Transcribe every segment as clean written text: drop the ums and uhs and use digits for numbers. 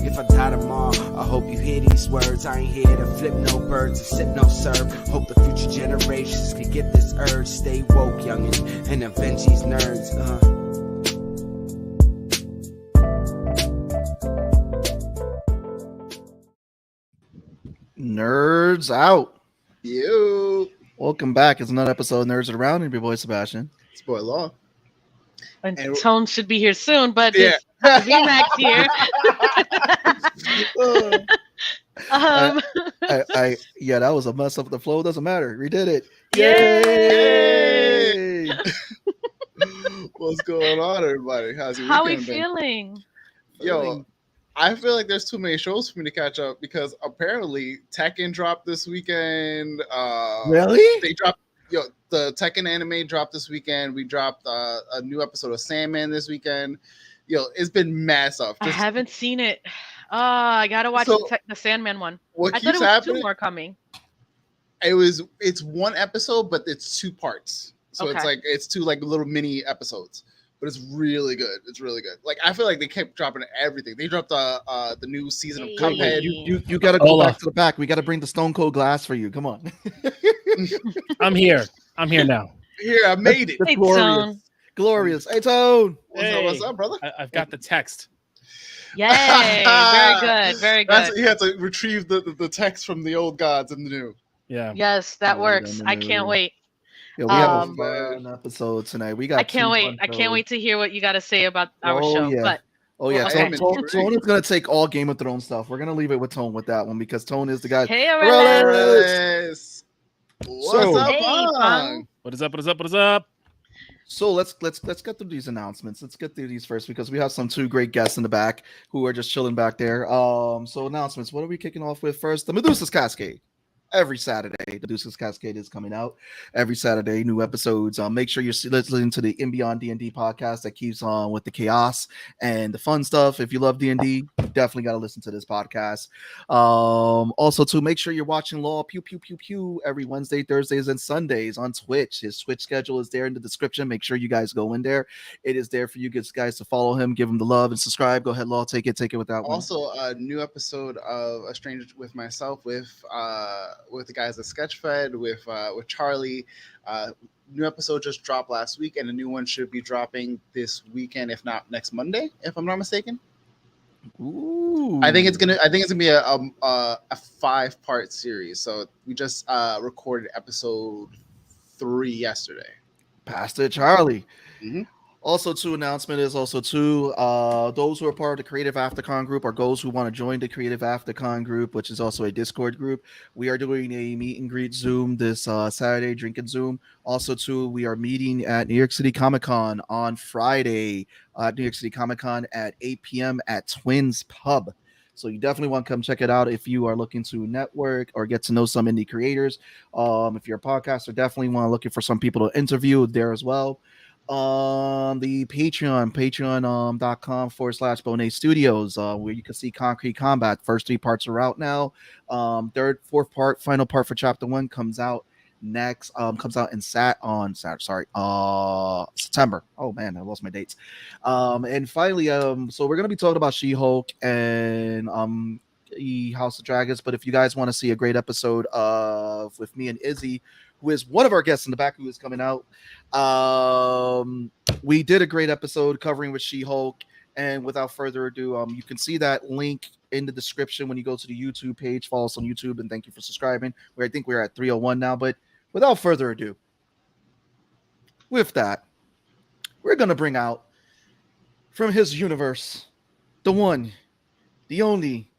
If I die tomorrow, I hope you hear these words. I ain't here to flip no birds or sip no syrup. Hope the future generations can get this urge. Stay woke, youngin', and avenge these nerds. Nerds out. You. Welcome back. It's another episode of Nerds of the Round. And your boy Sebastian. It's boy Law. And Tone should be here soon, but Vmac here. Yeah, that was a mess up. The flow doesn't matter. We did it. Yay! What's going on, everybody? How are we feeling? Yo, I feel like there's too many shows for me to catch up because apparently Tekken dropped this weekend. Really? They dropped. The Tekken anime dropped this weekend. We dropped a new episode of Sandman this weekend. It's been mad stuff. I haven't seen it. I gotta watch the Sandman one. What I keeps thought it was happening? 2 more coming. It's one episode, but it's 2 parts. So it's 2 like little mini episodes. But it's really good. It's really good. Like I feel like they kept dropping everything. They dropped the new season of Cuphead. You got to go back to the back. We got to bring the Stone Cold glass for you. Come on. I'm here now. Here, I made it. Hey, Glorious. Hey, Tone. What's up, brother? I've got the text. Yay! Very good. Very good. You had to retrieve the text from the old gods and the new. Yeah. Yes, that works. I can't wait. Yeah, we have a fun episode tonight. I can't wait. I can't wait to hear what you got to say about our show. Yeah. But Tone is gonna take all Game of Thrones stuff. We're gonna leave it with Tone with that one because Tone is the guy. Hey, Aurelis. What's up? What is up? So let's get through these announcements. Let's get through these first because we have 2 great guests in the back who are just chilling back there. So announcements. What are we kicking off with first? The Medusa's Cascade. Every Saturday, the Medusa's Cascade is coming out. Every Saturday, new episodes. Make sure you're listening to the In Beyond D&D podcast that keeps on with the chaos and the fun stuff. If you love D&D, you definitely got to listen to this podcast. Also, to make sure you're watching Law Pew Pew Pew Pew every Wednesday, Thursdays, and Sundays on Twitch. His Twitch schedule is there in the description. Make sure you guys go in there. It is there for you guys to follow him, give him the love, and subscribe. Go ahead, Law. Take it with that one. Also, a new episode of A Stranger with Myself with the guys at Sketchfed with Charlie. New episode just dropped last week, and a new one should be dropping this weekend, if not next Monday, if I'm not mistaken. Ooh. I think it's gonna be a 5-part series. So we just recorded episode 3 yesterday. Pastor Charlie. Mm-hmm. Also, announcement is also those who are part of the Creative Aftercon group or those who want to join the Creative Aftercon group, which is also a Discord group. We are doing a meet and greet Zoom this Saturday, drinking Zoom. Also, we are meeting at New York City Comic Con on Friday. New York City Comic Con at 8 p.m. at Twins Pub. So you definitely want to come check it out if you are looking to network or get to know some indie creators. If you're a podcaster, definitely want to looking for some people to interview there as well. The patreon.com/Bonet Studios, where you can see Concrete Combat. First 3 parts are out now. 3rd, 4th part, final part for chapter 1 comes out next. Comes out in September. Oh man, I lost my dates. And finally, so we're gonna be talking about She-Hulk and House of Dragons. But if you guys want to see a great episode with me and Izzy, who is one of our guests in the back who is coming out. We did a great episode covering with She-Hulk. And without further ado, you can see that link in the description when you go to the YouTube page. Follow us on YouTube, and thank you for subscribing. I think we're at 301 now. But without further ado, with that, we're going to bring out from his universe, the one, the only,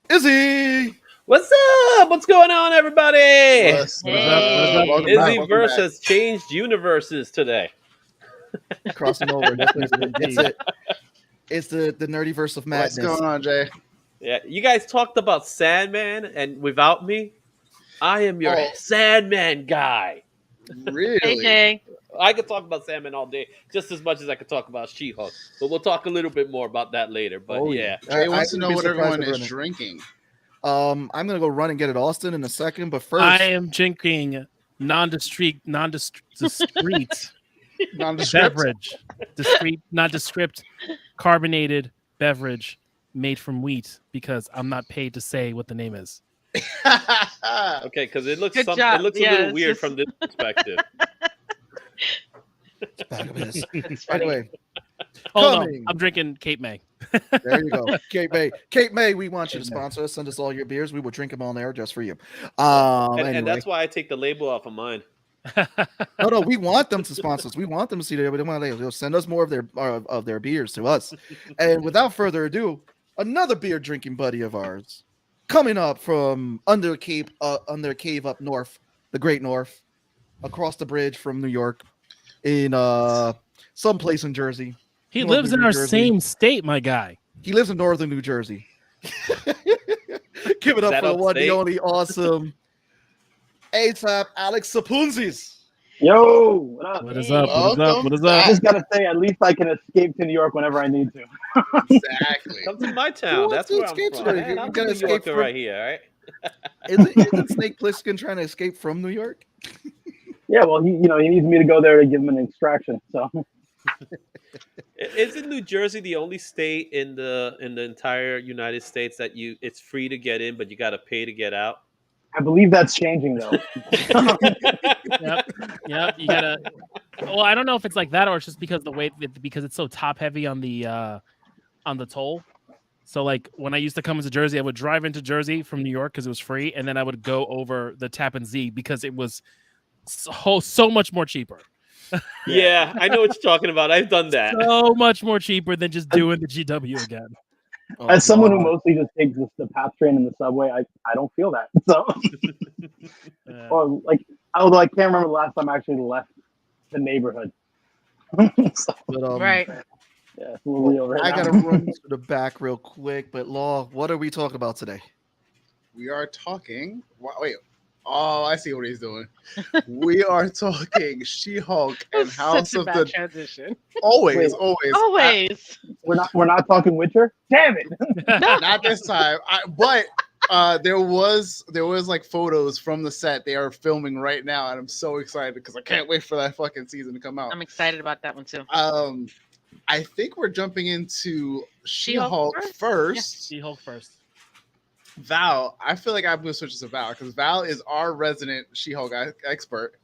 Izzy! What's up? What's going on, everybody? What's up? Izzyverse has changed universes today. Crossing over. That's it. It's the nerdyverse of madness. What's going on, Jay? Yeah, you guys talked about Sandman, and without me, I am your Sandman guy. Really? Hey, Jay. I could talk about Sandman all day, just as much as I could talk about She-Hulk. But we'll talk a little bit more about that later. But yeah. Jay wants to know what everyone is drinking. I'm gonna go run and get it, Austin, in a second. But first, I am drinking nondescript beverage, nondescript carbonated beverage made from wheat because I'm not paid to say what the name is. Okay, because it looks Good it job. looks a Yeah, little it's weird just- from this perspective. Bag of this. That's funny. Anyway, Oh no, Coming. I'm drinking Cape May. there you go. Cape May. Cape May, we want you to sponsor us. Send us all your beers. We will drink them on air just for you. And Anyway. that's why I take the label off of mine. No, we want them to sponsor us. We want them to see their. They'll send us more of their beers to us. And without further ado, another beer drinking buddy of ours, coming up from under cave up north, the Great North, across the bridge from New York, in someplace in Jersey. He Northern lives in New our Jersey. same state, my guy. He lives in northern New Jersey. Give it up that for the one, the upstate? only awesome ASAP Alex Sapountzis. Yo, what up? What is up? What is up? What is I up? just gotta say, at least I can escape to New York whenever I need to. Exactly. Come to my town. Who That's wants where to I'm escape from. to? Man, You I'm gotta a New escape Yorker from- right here, all right? Isn't Snake Plissken trying to escape from New York? Yeah, well, he needs me to go there to give him an extraction. So Isn't New Jersey the only state in the entire United States that it's free to get in, but you got to pay to get out? I believe that's changing though. Yep. You gotta. Well, I don't know if it's like that or it's just because because it's so top heavy on the toll. So like when I used to come into Jersey, I would drive into Jersey from New York because it was free, and then I would go over the Tappan Zee because it was so much more cheaper. Yeah, I know what you're talking about. I've done that. So much more cheaper than just doing the GW again. As someone who mostly just takes the PATH train and the subway, I don't feel that. So, or like, although I can't remember the last time I actually left the neighborhood. So, But, Right. yeah, it's a little real right I now. gotta run to the back real quick. But Law, what are we talking about today? We are talking. Wait. Oh, I see what he's doing. We are talking She-Hulk and House Such a of bad the. transition. Always, Wait. always. Always. We're not talking Witcher. Damn it! Not this time. But there was like photos from the set they are filming right now, and I'm so excited because I can't wait for that fucking season to come out. I'm excited about that one too. I think we're jumping into She-Hulk She-Hulk first? first. She-Hulk first. Val, I feel like I'm gonna switch this to Val because Val is our resident She-Hulk expert.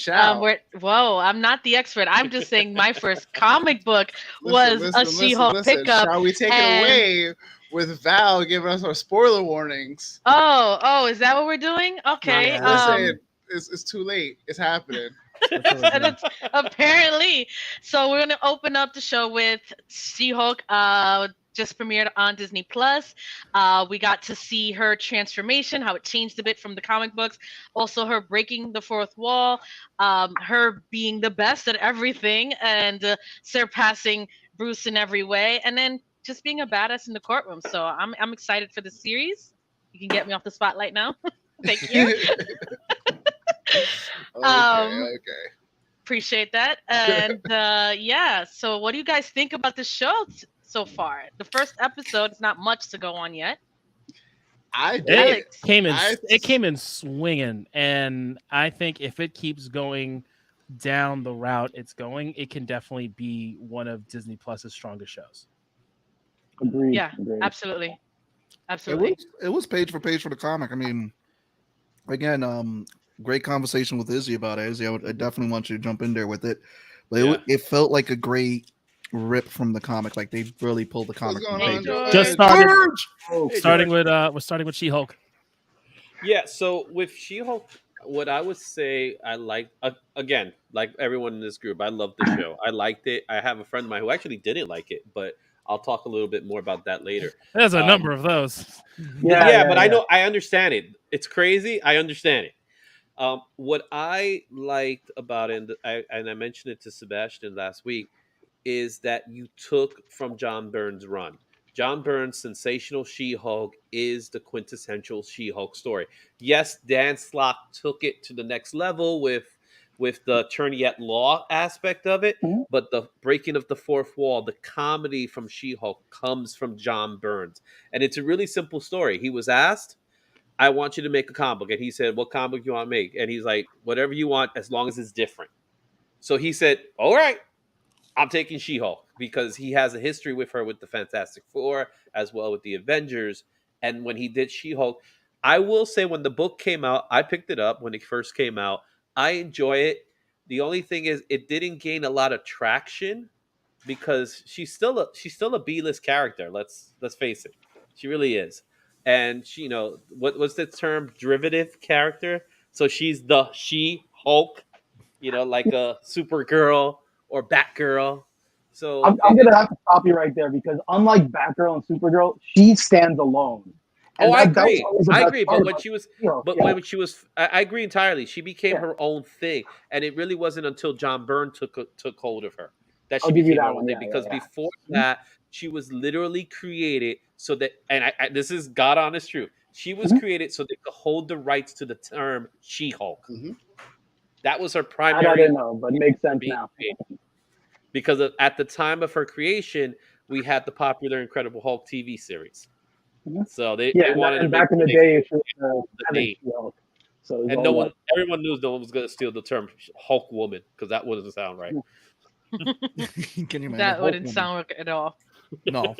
Whoa, I'm not the expert. I'm just saying my first comic book was a She-Hulk pickup. Shall we take and- it away with Val giving us our spoiler warnings? Oh, is that what we're doing? Okay. Yeah. Listen, it's too late. It's happening. And it's apparently. So we're gonna open up the show with She-Hulk. Just premiered on Disney Plus. We got to see her transformation, how it changed a bit from the comic books. Also, her breaking the fourth wall, her being the best at everything and surpassing Bruce in every way, and then just being a badass in the courtroom. So I'm excited for the series. You can get me off the spotlight now. Thank you. Okay. Appreciate that. And yeah, so what do you guys think about the show so far? The first episode is not much to go on yet. I did. It came in. I- It came in swinging, and I think if it keeps going down the route it's going, it can definitely be one of Disney Plus's strongest shows. Agreed. Yeah, agreed. absolutely. Absolutely. It was page for page for the comic. I mean, again, great conversation with Izzy about it. Izzy, I definitely want you to jump in there with it. But it felt like a great rip from the comic. Like they really pulled the comic from going the on, page. George? Just started. Oh, We're starting with She-Hulk. Yeah, so with She-Hulk, what I would say I like, again, like everyone in this group, I love the show. I liked it. I have a friend of mine who actually didn't like it, but I'll talk a little bit more about that later. There's a number of those. Yeah, but I understand it. It's crazy. I understand it. What I liked about it, and I mentioned it to Sebastian last week, is that you took from John Byrne's run. John Byrne's sensational She-Hulk is the quintessential She-Hulk story. Yes, Dan Slott took it to the next level with the attorney at law aspect of it, but the breaking of the fourth wall, the comedy from She-Hulk comes from John Byrne. And it's a really simple story. He was asked, I want you to make a comic book. And he said, what comic do you want to make? And he's like, whatever you want, as long as it's different. So he said, all right, I'm taking She-Hulk. because he has a history with her with the Fantastic Four as well with the Avengers. And when he did She-Hulk, I will say when the book came out, I picked it up when it first came out. I enjoy it. The only thing is it didn't gain a lot of traction because she's still a B-list character. Let's face it. She really is. And she, what's the term? Derivative character. So she's the She-Hulk, like a Supergirl or Batgirl. So I'm gonna have to stop you right there because unlike Batgirl and Supergirl, she stands alone. And I agree. I agree. But when she was, I agree entirely. She became her own thing, and it really wasn't until John Byrne took hold of her that she became her own thing. Because before that, she was literally created so that, and this is God honest truth, she was created so they could hold the rights to the term She-Hulk. Mm-hmm. That was her primary. I didn't know, but it makes sense now. Because at the time of her creation, we had the popular Incredible Hulk TV series. Mm-hmm. So they wanted to back in the day, she was the name. She-Hulk. So and everyone knew no one was going to steal the term Hulk woman because that wouldn't sound right. Can you imagine? That wouldn't sound like at all. No.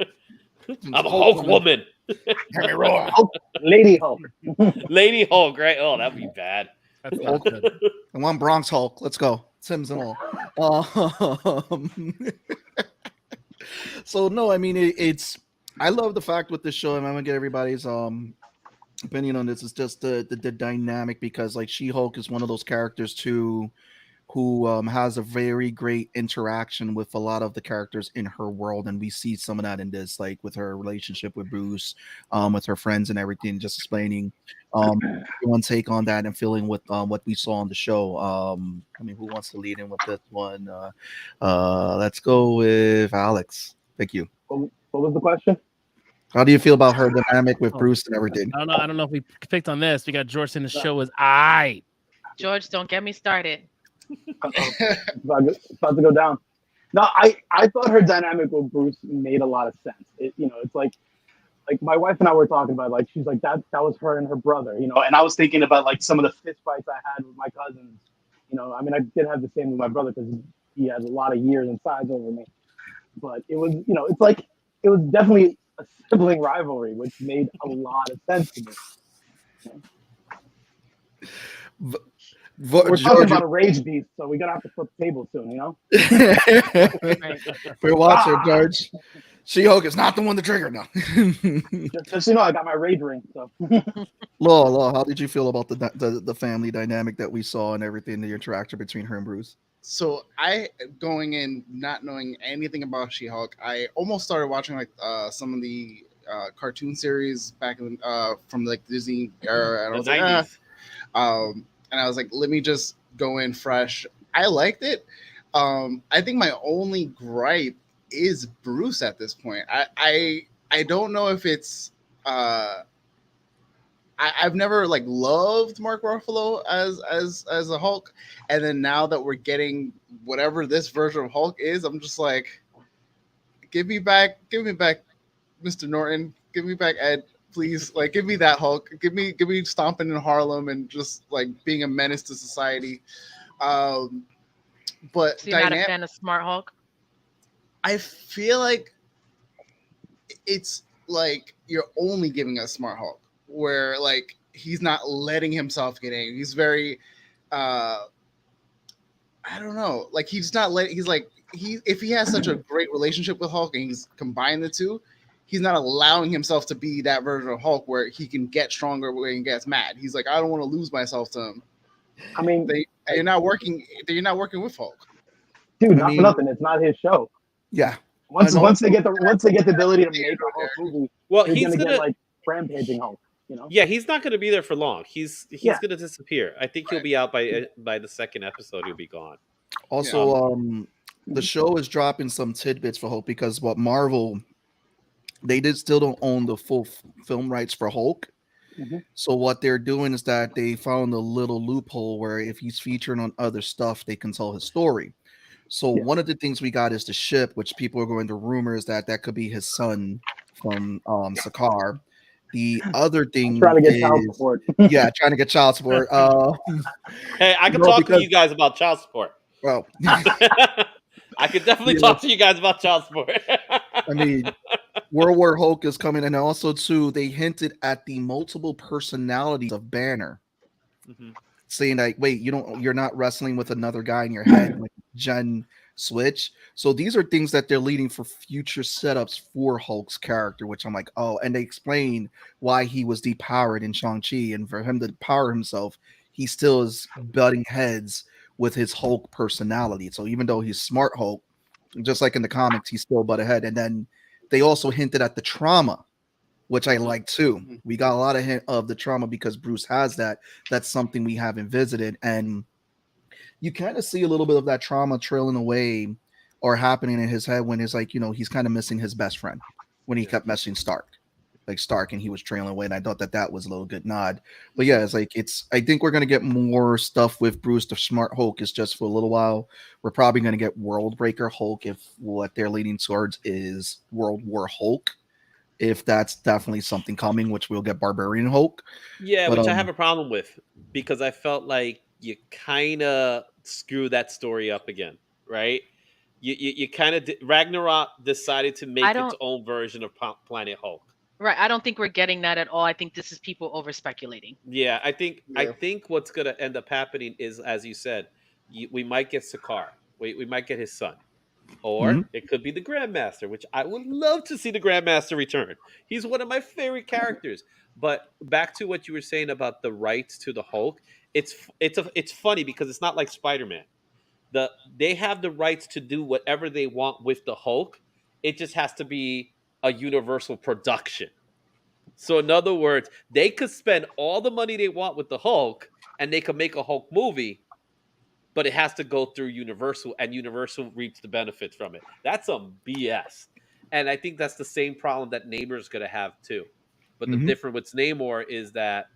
I'm a Hulk woman. Lady Hulk. Lady Hulk, right? Oh, that'd be bad. That's not good. I want Bronx Hulk. Let's go. Sims and all. So no, I mean it's. I love the fact with this show, and I'm gonna get everybody's opinion on this. It's just the dynamic because like She-Hulk is one of those characters too, who has a very great interaction with a lot of the characters in her world, and we see some of that in this, like with her relationship with Bruce, with her friends and everything. Just explaining one take on that and feeling with what we saw on the show. I mean, who wants to lead in with this one? Let's go with Alex. Thank you. What was the question? How do you feel about her dynamic with Bruce and everything? I don't know if we picked on this. We got George in the show as I. George, don't get me started. It's about to go down. No, I thought her dynamic with Bruce made a lot of sense. It's like my wife and I were talking about, like, she's like that was her and her brother, and I was thinking about like some of the fist fights I had with my cousins. I mean, I did have the same with my brother because he has a lot of years and size over me. But it was, it's like it was definitely a sibling rivalry, which made a lot of sense to me. We're talking about a rage beast, so we're gonna have to flip the table soon, We're watching, George. She-Hulk is not the one to trigger now. just I got my rage ring. So, Law, how did you feel about the family dynamic that we saw and everything, the interaction between her and Bruce? So I, going in not knowing anything about She-Hulk, I almost started watching like some of the cartoon series back in from like Disney era, and I was like, and I was like, let me just go in fresh. I liked it. I think my only gripe is Bruce at this point. I don't know if it's I've never like loved Mark Ruffalo as a Hulk, and then now that we're getting whatever this version of Hulk is, I'm just like, give me back Mr. Norton, give me back Ed, please, like give me that Hulk, give me stomping in Harlem and just like being a menace to society. But so you're not a fan of Smart Hulk? I feel like it's like you're only giving us Smart Hulk, where like he's not letting himself get angry. He's very I don't know, like he's not letting, he's like, if he has such a great relationship with Hulk and he's combined the two, he's not allowing himself to be that version of Hulk where he can get stronger when he gets mad. He's like, I don't want to lose myself to him. I mean, you're not working with Hulk, dude. Not for nothing, it's not his show. Yeah. Once they get the ability to make a Hulk movie, well, he's gonna get like rampaging Hulk. Yeah, he's not going to be there for long. He's going to disappear. I think he'll be out by the second episode. He'll be gone. Also, the show is dropping some tidbits for Hulk because what Marvel, they still don't own the full film rights for Hulk. Mm-hmm. So what they're doing is that they found a little loophole where if he's featuring on other stuff, they can tell his story. So one of the things we got is the ship, which people are going to rumors that could be his son from Sakaar. The other thing trying to get child support. Trying to get child support. Hey, I can talk to you guys about child support. Well, I could definitely talk to you guys about child support. I mean, World War Hulk is coming, and also too, they hinted at the multiple personalities of Banner, saying like, wait, you're not wrestling with another guy in your head, like Gen switch. So these are things that they're leading for future setups for Hulk's character, which I'm like, oh, and they explain why he was depowered in Shang-Chi, and for him to power himself, he still is butting heads with his Hulk personality. So even though he's smart Hulk, just like in the comics, he's still butt ahead. And then they also hinted at the trauma, which I like too. We got a lot of hint of the trauma because Bruce has that. That's something we haven't visited. And you kind of see a little bit of that trauma trailing away or happening in his head when it's like, he's kind of missing his best friend when he kept messing Stark, and he was trailing away. And I thought that was a little good nod. But yeah, I think we're going to get more stuff with Bruce. The smart Hulk is just for a little while. We're probably going to get World Breaker Hulk if what they're leaning towards is World War Hulk. If that's definitely something coming, which we'll get Barbarian Hulk. Yeah, which I have a problem with because I felt like you kind of screw that story up again, right? You kind of Ragnarok decided to make its own version of Planet Hulk. Right, I don't think we're getting that at all. I think this is people over speculating. Yeah, I think what's going to end up happening is, as you said, we might get Sakaar. We might get his son. Or it could be the Grandmaster, which I would love to see the Grandmaster return. He's one of my favorite characters. But back to what you were saying about the rights to the Hulk, it's funny because it's not like Spider-Man. They have the rights to do whatever they want with the Hulk. It just has to be a Universal production. So in other words, they could spend all the money they want with the Hulk and they could make a Hulk movie, but it has to go through Universal, and Universal reaps the benefits from it. That's some BS. And I think that's the same problem that Namor's going to have too. But the difference with Namor is that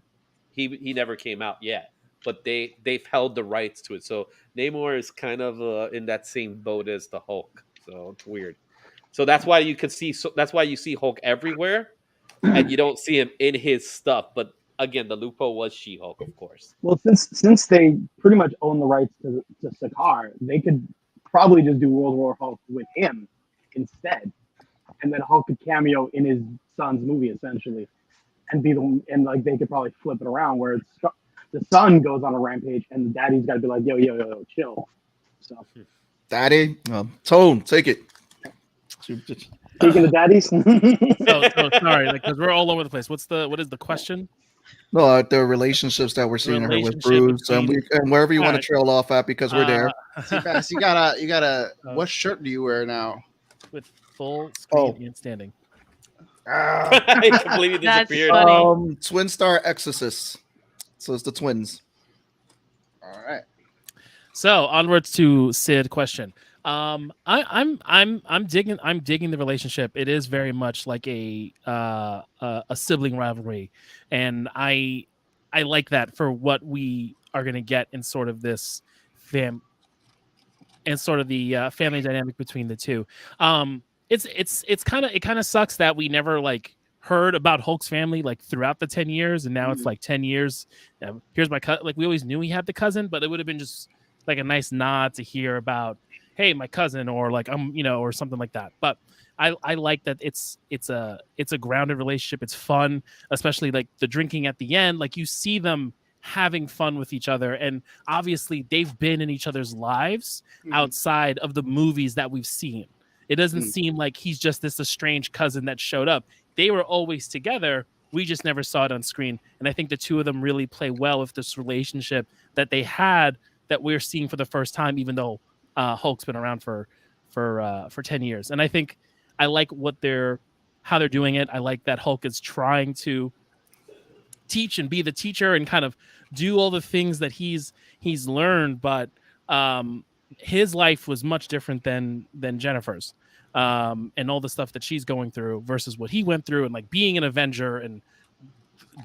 he never came out yet, but they've held the rights to it. So Namor is kind of in that same boat as the Hulk. So it's weird. So that's why you see Hulk everywhere, and you don't see him in his stuff. But again, the loophole was She-Hulk, of course. Well, since they pretty much own the rights to Sakaar, they could probably just do World War Hulk with him instead, and then Hulk could cameo in his son's movie essentially, and they could probably flip it around where the son goes on a rampage and the daddy's got to be like, yo, chill. So, Daddy, Tone, take it. Speaking of daddies, so sorry, because we're all over the place. What is the question? No, the relationships that we're seeing her with Bruce, and wherever you want to trail off at, because we're there. Fast, you gotta. What shirt do you wear now? With full screen and standing. He completely disappeared. Twin Star Exorcist. So it's the twins. All right. So onwards to Sid question. I'm digging the relationship. It is very much like a sibling rivalry, and I like that for what we are going to get in sort of this family dynamic between the two. It kind of sucks that we never heard about Hulk's family throughout the 10 years, and now it's 10 years. Here's my cousin. We always knew he had the cousin, but it would have been just a nice nod to hear about, hey, my cousin, or or something like that. But I like that it's a grounded relationship. It's fun, especially the drinking at the end. You see them having fun with each other, and obviously they've been in each other's lives outside of the movies that we've seen. It doesn't seem like he's just this estranged cousin that showed up. They were always together. We just never saw it on screen. And I think the two of them really play well with this relationship that they had that we're seeing for the first time, even though Hulk's been around for 10 years. And I think I like how they're doing it. I like that Hulk is trying to teach and be the teacher and kind of do all the things that he's learned, but his life was much different than Jennifer's, and all the stuff that she's going through versus what he went through, and being an Avenger and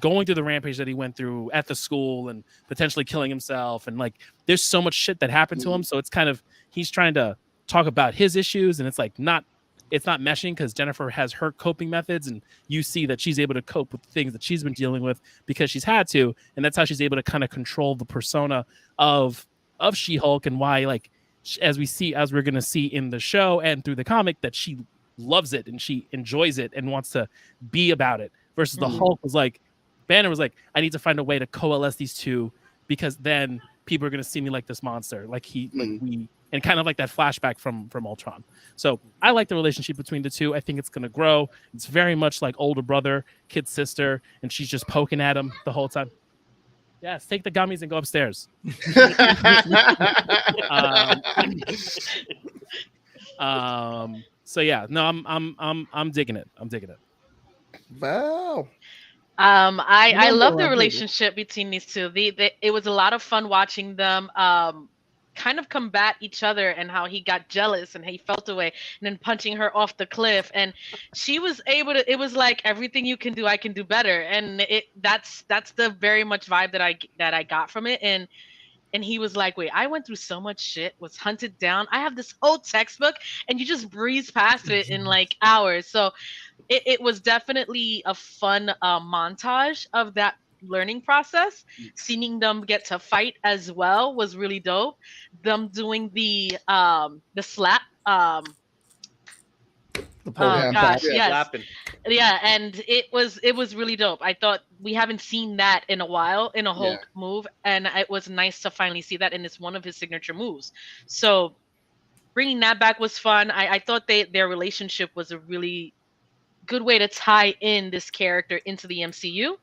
going through the rampage that he went through at the school and potentially killing himself. And there's so much shit that happened to him. So it's kind of, he's trying to talk about his issues, and it's not meshing because Jennifer has her coping methods, and you see that she's able to cope with the things that she's been dealing with because she's had to. And that's how she's able to kind of control the persona of She-Hulk, and why as we're gonna see in the show and through the comic, that she loves it and she enjoys it and wants to be about it. Versus the Hulk was like, Banner was like, I need to find a way to coalesce these two because then people are gonna see me like this monster, like and kind of like that flashback from Ultron. So I like the relationship between the two. I think it's gonna grow. It's very much like older brother, kid sister, and she's just poking at him the whole time. Yes, take the gummies and go upstairs. So yeah, no, I'm digging it. Wow. I love the relationship between these two. It was a lot of fun watching them kind of combat each other and how he got jealous and he felt away and then punching her off the cliff, and she was able to. It was like, everything you can do, I can do better, and that's the very much vibe that I got from it. And he was like, wait, I went through so much shit, was hunted down. I have this old textbook, and you just breeze past it in like hours. So it was definitely a fun montage of that learning process. Seeing them get to fight as well was really dope. Them doing the slap. Oh gosh, yes. Slapping. Yeah, and it was really dope. I thought we haven't seen that in a while in a Hulk move, and it was nice to finally see that, and it's one of his signature moves. So bringing that back was fun. I thought their relationship was a really good way to tie in this character into the MCU,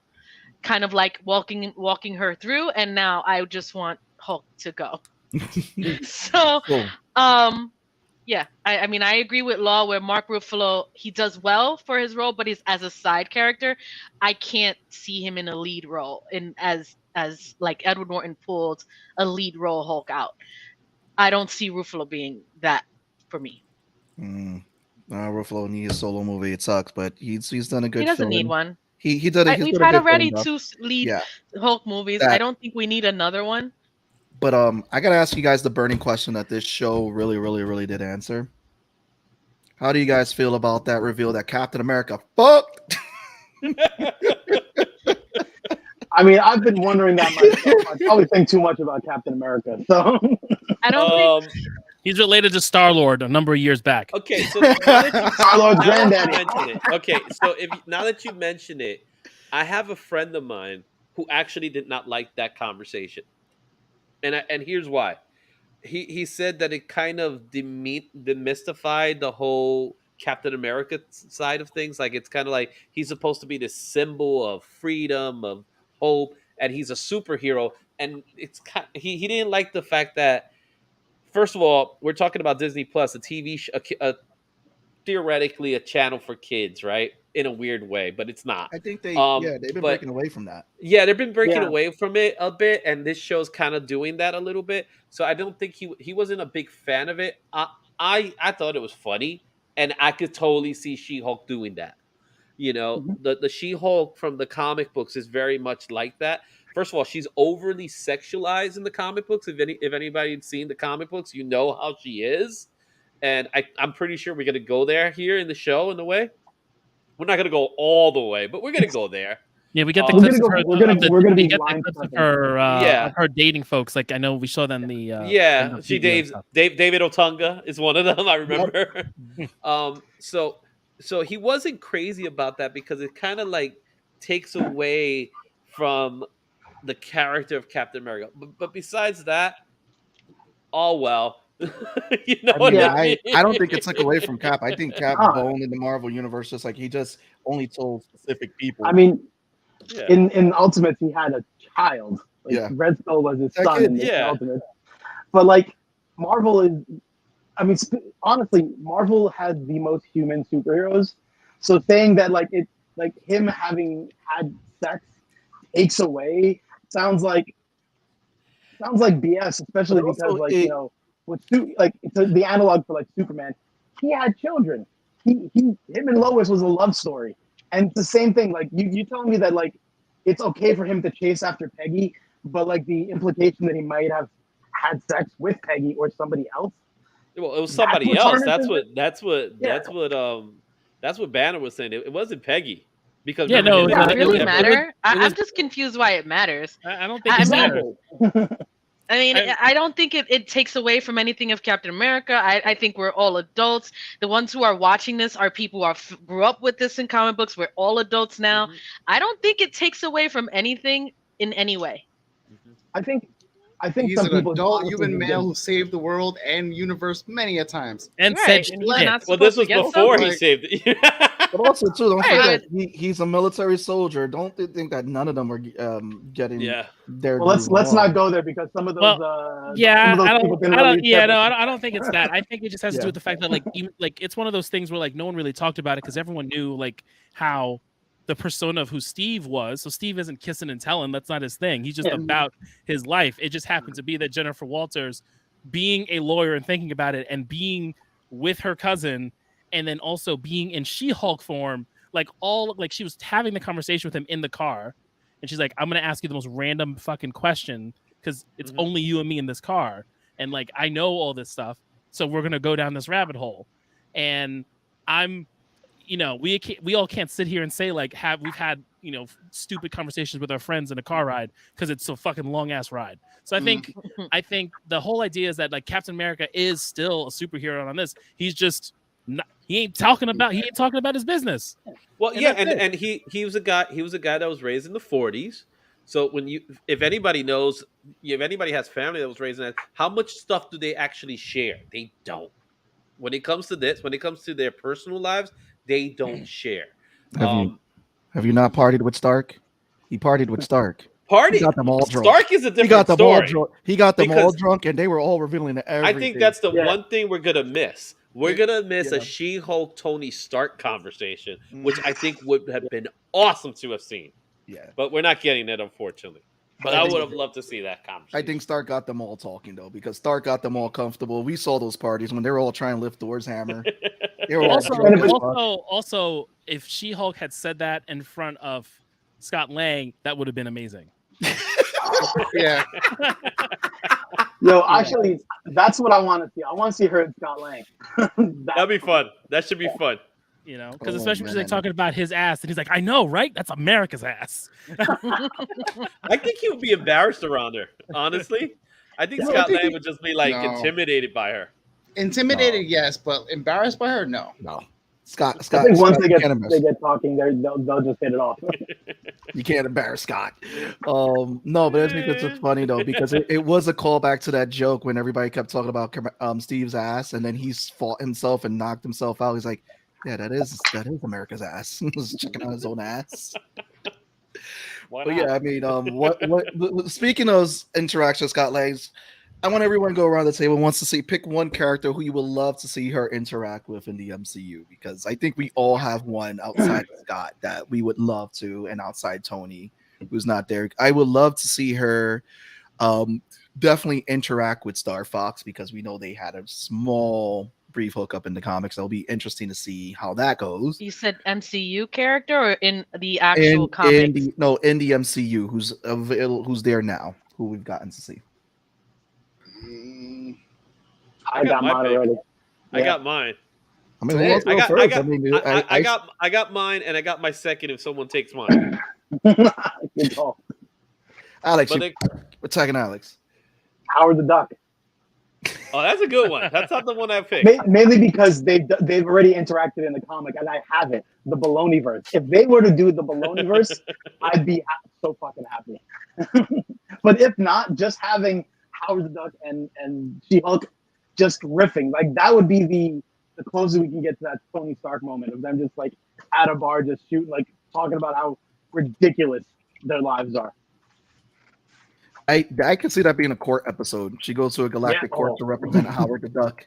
kind of like walking her through. And now I just want Hulk to go. So, cool. Yeah, I mean, I agree with Law where Mark Ruffalo, he does well for his role, but he's as a side character. I can't see him in a lead role, as like Edward Norton pulled a lead role Hulk out. I don't see Ruffalo being that for me. Ruffalo needs a solo movie. It sucks, but he's done a good. He doesn't need one. He did it. We've had already 2 lead Hulk movies. I don't think we need another one. But I gotta ask you guys the burning question that this show really, really, really did answer. How do you guys feel about that reveal that Captain America fucked? I mean, I've been wondering that myself. I probably think too much about Captain America. So I don't think he's related to Star-Lord a number of years back. Okay, so Star-Lord's granddaddy. Okay, so now that you mention it, I have a friend of mine who actually did not like that conversation. And here's why. He said that it kind of demystified the whole Captain America side of things. Like, it's kind of like he's supposed to be this symbol of freedom, of hope, and he's a superhero. And it's he didn't like the fact that, first of all, we're talking about Disney Plus, a TV show, theoretically a channel for kids, right? In a weird way, but it's not. I think they've been breaking away from that. Yeah, they've been breaking away from it a bit, and this show's kind of doing that a little bit. So I don't think he wasn't a big fan of it. I thought it was funny, and I could totally see She-Hulk doing that. You know, the She-Hulk from the comic books is very much like that. First of all, she's overly sexualized in the comic books. If anybody's seen the comic books, you know how she is. And I'm pretty sure we're going to go there here in the show in a way. We're not going to go all the way, but we're going to go there. Yeah, we get the clips of her dating folks. Like, I know we saw them in the she dates David Otunga is one of them. I remember. So he wasn't crazy about that because it kind of like takes away from the character of Captain America. But besides that, all well. You know I don't think it took away from Cap. I think Cap boned in the Marvel universe, just like he just only told specific people. I mean, in Ultimates, he had a child. Like, Red Skull was his son in Ultimates. But like, Marvel is, I mean, honestly, Marvel has the most human superheroes. So saying that like it, like him having had sex takes away sounds like BS, especially because like you know. With like the analog for like Superman, he had children. Him and Lois was a love story, and it's the same thing. Like you telling me that like it's okay for him to chase after Peggy, but like the implication that he might have had sex with Peggy or somebody else. Well, it was somebody else. That's what Banner was saying. It wasn't Peggy. Because does it really matter? I'm just confused why it matters. I don't think it matters. I mean, I don't think it takes away from anything of Captain America. I think we're all adults. The ones who are watching this are people who grew up with this in comic books. We're all adults now. I don't think it takes away from anything in any way. I think He's some an people adult honestly human just male get- who saved the world and universe many a times. And Right, said and he's not Well, this supposed to was get before he like- saved it. But also, too, don't Right, forget he's a military soldier. Don't think that none of them are getting Yeah. their. Well, let's due not wrong. go there because some of those. Yeah, some of those I people don't. didn't I don't. really Yeah, accept no, it. I don't think it's that. I think it just has to Yeah. do with the fact that like it's one of those things where like no one really talked about it because everyone knew like how the persona of who Steve was. So Steve isn't kissing and telling. That's not his thing. He's just about his life. It just happened to be that Jennifer Walters, being a lawyer and thinking about it, and being with her cousin, and then also being in She-Hulk form, like she was having the conversation with him in the car, and she's like, "I'm gonna ask you the most random fucking question because it's only you and me in this car, and like I know all this stuff, so we're gonna go down this rabbit hole." And I'm, we all can't sit here and say like we've had stupid conversations with our friends in a car ride because it's a fucking long ass ride. So I think the whole idea is that like Captain America is still a superhero on this. He's just not, he ain't talking about his business. Well, And yeah, that's it. and he was a guy that was raised in the 40s. So if anybody knows, if anybody has family that was raised in that, how much stuff do they actually share? They don't. When it comes to this, when it comes to their personal lives, they don't share. Have you not partied with Stark? He partied with Stark. Party. He got them all drunk. Stark is a different He got them story. all drunk. He got them all Because drunk, and they were all revealing everything. I think that's the Yeah. one thing we're gonna miss. We're gonna miss Yeah. a She-Hulk Tony Stark conversation, which I think would have been awesome to have seen. Yeah. But we're not getting it, unfortunately. But I would have loved to see that conversation. I think Stark got them all talking though, because Stark got them all comfortable. We saw those parties when they were all trying to lift Thor's hammer. They were all drunk as fuck. Also, if She-Hulk had said that in front of Scott Lang, that would have been amazing. Yeah. Yo, actually, that's what I want to see. I want to see her and Scott Lang. That'd be fun. That should be fun. Because Oh, especially when she's like man. talking about his ass, and he's like, "I know, right? That's America's ass." I think he would be embarrassed around her. Honestly, I think No, Scott I think Lang would just be like No. intimidated by her. Intimidated, yes, but embarrassed by her, no. No. Scott, I think once Scott, they you can't get talking, they'll just hit it off. You can't embarrass Scott. No, but I think it's just funny though, because it was a callback to that joke when everybody kept talking about Steve's ass, and then he's fought himself and knocked himself out. He's like, "Yeah, that is America's ass." Just checking out his own ass. Why But not? yeah, I mean, what speaking of interactions, Scott Langs, I want everyone to go around the table wants to pick one character who you would love to see her interact with in the MCU, because I think we all have one outside of Scott that we would love to, and outside Tony, who's not there. I would love to see her definitely interact with Star Fox, because we know they had a small brief hookup in the comics. It'll be interesting to see how that goes. You said MCU character or in the actual comics? In the MCU, who's there now, who we've gotten to see. I got my mine pick. already. I got mine. I mean, who wants to I go got, first? I got, mean, I got mine, and I got my second if someone takes mine. Good call. Alex, But we're tagging Alex. Howard the Duck. Oh, that's a good one. That's not the one I picked. Mainly because they've already interacted in the comic, and I haven't. The Baloneyverse. If they were to do the Baloneyverse, I'd be so fucking happy. But if not, just having Howard the Duck and She-Hulk just riffing, like that would be the closest we can get to that Tony Stark moment of them just like at a bar just shooting, like talking about how ridiculous their lives are. I could see that being a court episode. She goes to a galactic court to represent Howard the Duck.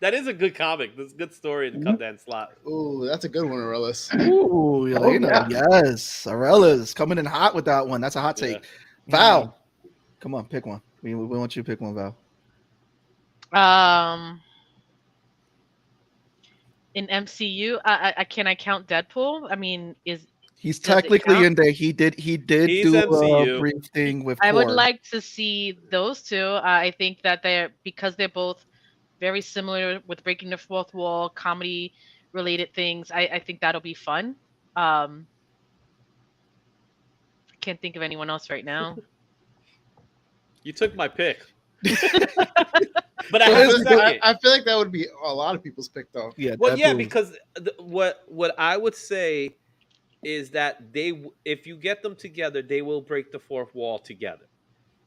That is a good comic. That's a good story in the Come Down slot. Ooh, that's a good one, Aurelius. Ooh, Yelena, yes. Arella's coming in hot with that one. That's a hot take. Val, come on, pick one. We want you to pick one, Val. In MCU, I can I count Deadpool? I mean, He's does it technically count? in there. He did He's do MCU. a brief thing with I would Korg. like to see those two. I think that because they're both very similar with breaking the fourth wall, comedy related things. I think that'll be fun. I can't think of anyone else right now. You took my pick. But I I have a feel, second. I feel like that would be a lot of people's pick, though. Yeah, Well, yeah, Deadpool. because what I would say is that if you get them together, they will break the fourth wall together,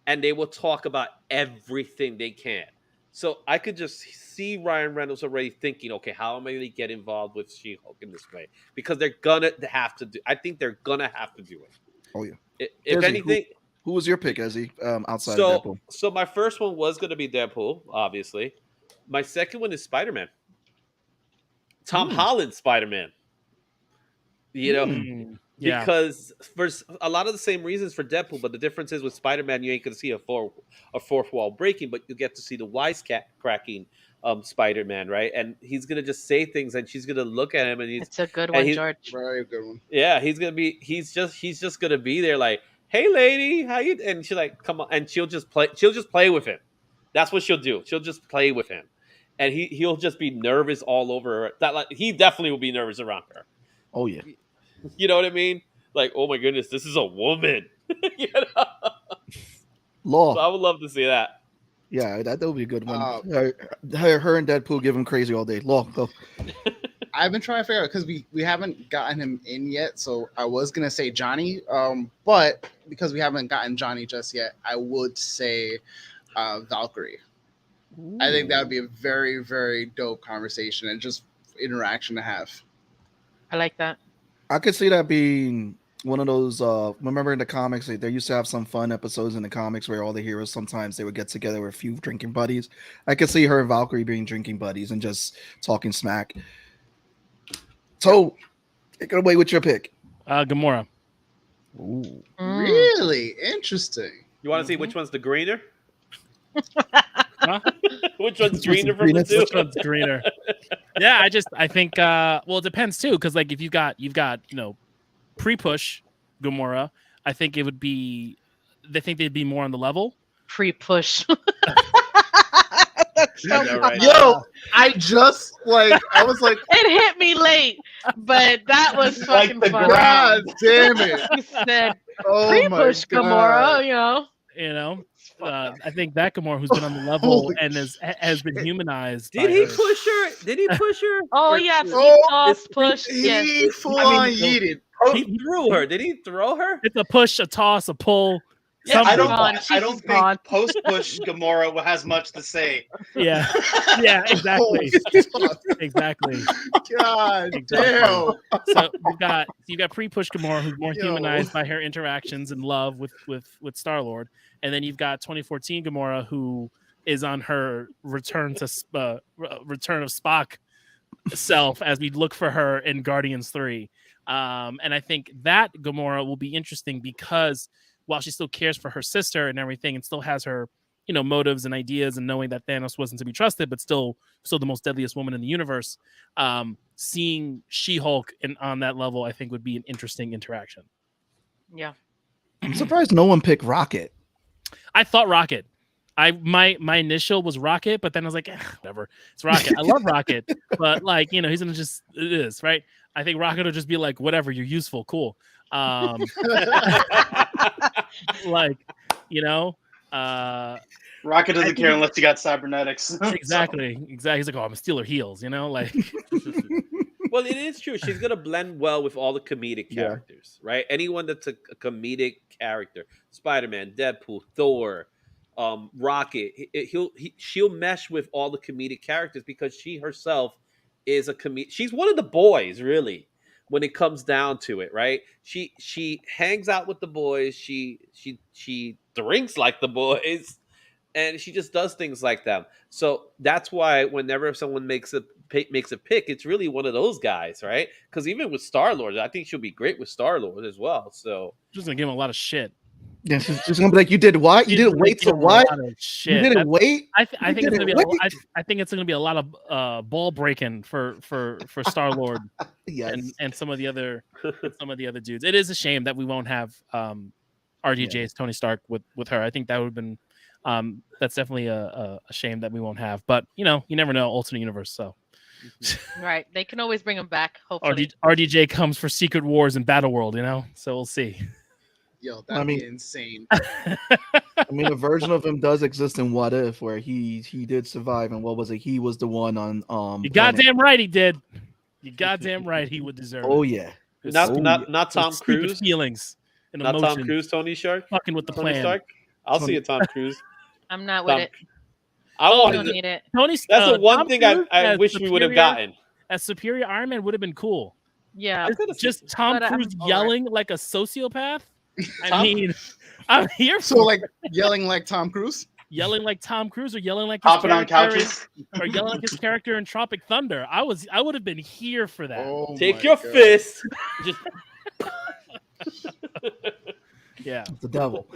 and they will talk about everything they can. So I could just see Ryan Reynolds already thinking, okay, how am I going to get involved with She-Hulk in this way? Because they're gonna have to do. I think they're gonna have to do it. Oh yeah. If Izzy, anything. Who was your pick, Ezzy? Outside of Deadpool. So my first one was going to be Deadpool, obviously. My second one is Spider-Man. Tom Holland Spider-Man. You know, Yeah. because for a lot of the same reasons for Deadpool, but the difference is with Spider-Man, you ain't going to see a fourth wall breaking, but you get to see the wisecracking Spider-Man, right? And he's going to just say things, and she's going to look at him, and It's a good one, George. Very good one. yeah, he's just going to be there like, hey lady, how you? And she's like, come on, and she'll just play with him. That's what she'll do. She'll just play with him, and he'll just be nervous all over her. That like he definitely will be nervous around her. Oh yeah. You know what I mean? Like, oh my goodness, this is a woman. You know? Law. So I would love to see that. Yeah, that would be a good one. Her and Deadpool give him crazy all day. Law, go. I've been trying to figure out because we haven't gotten him in yet. So I was gonna say Johnny, but because we haven't gotten Johnny just yet, I would say Valkyrie. Ooh. I think that would be a very, very dope conversation and just interaction to have. I like that. I could see that being one of those. Remember in the comics, they used to have some fun episodes in the comics where all the heroes sometimes they would get together with a few drinking buddies. I could see her and Valkyrie being drinking buddies and just talking smack. So, take it away with your pick. Gamora. Ooh. Really interesting. You want to see which one's the greener? Huh? Which one's greener from the two? Which one's greener? Yeah, I think well, it depends too, because like if you've got pre-push Gamora, I think it would be. They think they'd be more on the level. Pre-push. Right. Yo, I was like, it hit me late, but that was fucking funny. God damn it! He said, Oh pre-push my Gamora, God. You know, I think that Gamora, who's been on the level and has been humanized. Did he push her? Did he push her? Oh yeah, push. Yes. He full on yeeted. He threw her. Did he throw her? It's a push, a toss, a pull. Yeah, I don't She's think gone. post-push Gamora has much to say. Yeah, yeah, exactly, exactly. God Exactly. damn. So you got pre-push Gamora, who's more humanized by her interactions and love with Star-Lord, and then you've got 2014 Gamora, who is on her return of Spock self as we look for her in Guardians 3. And I think that Gamora will be interesting because while she still cares for her sister and everything and still has her, motives and ideas and knowing that Thanos wasn't to be trusted, but still the most deadliest woman in the universe, seeing She-Hulk on that level, I think would be an interesting interaction. Yeah. I'm surprised no one picked Rocket. I thought Rocket. My initial was Rocket, but then I was like, whatever. It's Rocket. I love Rocket, but he's gonna just it is right. I think Rocket will just be like, whatever, you're useful, cool. Rocket doesn't care unless you got cybernetics. Exactly. He's like, oh, I'm gonna steal her heels, Well, it is true. She's gonna blend well with all the comedic characters, right? Anyone that's a comedic character, Spider-Man, Deadpool, Thor, Rocket, she'll mesh with all the comedic characters because she herself is she's one of the boys, really, when it comes down to it, right? She hangs out with the boys, she drinks like the boys, and she just does things like them. So that's why whenever someone makes a pick, it's really one of those guys, right? Because even with Star-Lord, I think she'll be great with Star-Lord as well. So she's gonna give him a lot of shit. Yeah, she's gonna be like, you did what? You didn't wait for what? You didn't wait? I think it's gonna be I think it's gonna be a lot of ball breaking for Star-Lord. Yes. and some of the other dudes. It is a shame that we won't have RDJ's Tony Stark with her. I think that would have been that's definitely a shame that we won't have. But you never know, alternate universe. So Right, they can always bring him back. Hopefully, RDJ comes for Secret Wars and Battle World. So we'll see. Yo, that'd be insane. I mean, a version of him does exist in What If, where he did survive, and what was it? He was the one on You Planet. goddamn right he did. You goddamn right he would deserve Oh it. yeah, Not Tom Stupid Cruise. feelings and Not emotions. Tom Cruise. Tony Stark. Fucking with the Tony plan. Stark. I'll see a Tom Cruise. I'm not with Tom- it. I I wanted. don't need it. Tony. That's the one Tom thing Cruise I as wish we would have superior- gotten. As superior Iron Man would have been cool. Yeah. Just Tom But I'm Cruise for it. yelling like a sociopath. I Tom- mean, I'm here So for like yelling like Tom Cruise. yelling like Tom Cruise or yelling like his Hopping on character couches. or yelling like his character in Tropic Thunder. I would have been here for that. Oh Take my your God. fist. Just Yeah. the devil.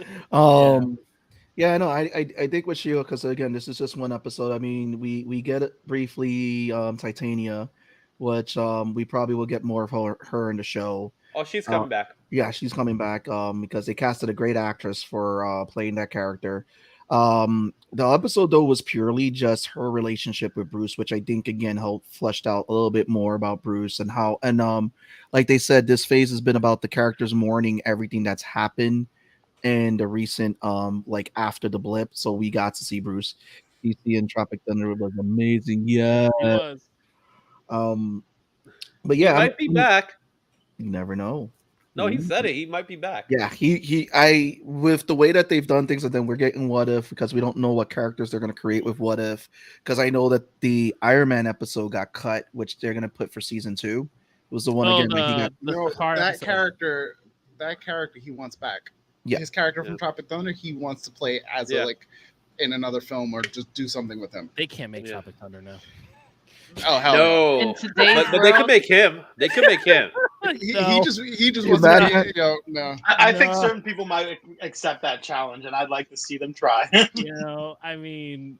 Yeah, no, I think with Shield, because again, this is just one episode. I mean, we get it briefly, Titania, which we probably will get more of her in the show. oh, she's coming back. Yeah, she's coming back because they casted a great actress for playing that character. The episode though was purely just her relationship with Bruce, which I think again helped fleshed out a little bit more about Bruce and how like they said, this phase has been about the characters mourning everything that's happened in the recent like after the blip. So we got to see Bruce. DC in Tropic Thunder was amazing. Yeah. He was. But yeah, He might be back. You never know. No, he said it. He might be back. Yeah, I with the way that they've done things, and then we're getting What If because we don't know what characters they're going to create with What If. Because I know that the Iron Man episode got cut, which they're going to put for season 2. It was the one again where he got. That character he wants back. Yeah. His character from Tropic Thunder, he wants to play as a like in another film or just do something with him. They can't make Tropic Thunder now. Oh hell no! In today's But they could make him. They could make him. He just wants to be, no. I think certain people might accept that challenge, and I'd like to see them try. I mean,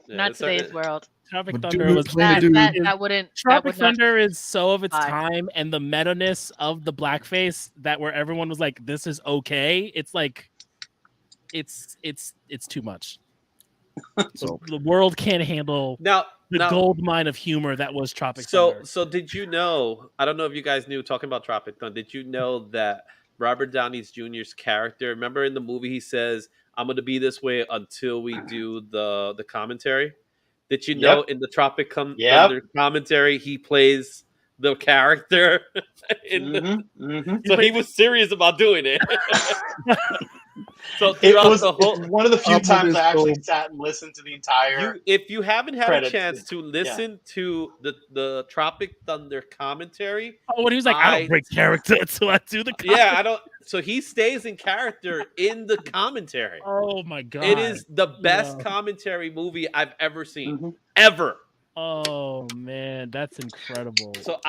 not today's world. Tropic Thunder was that wouldn't. Tropic Thunder is so of its time, and the meta-ness of the blackface that where everyone was like, "This is okay." It's like, it's too much. So the world can't handle the gold mine of humor that was Tropic Thunder. So did you know? I don't know if you guys knew. Talking about Tropic Thunder, did you know that Robert Downey Jr.'s character? Remember in the movie, he says, "I'm going to be this way until we do the commentary." Did you know in the Tropic Thunder commentary, he plays the character? So he was serious about doing it. So it was one of the few times I actually sat and listened to the entire. If you haven't had credits. a chance to listen to the Tropic Thunder commentary, when he was like, "I don't break character until I do the commentary." Yeah, I don't. So he stays in character in the commentary. Oh my god! It is the best commentary movie I've ever seen, ever. Oh man, that's incredible. So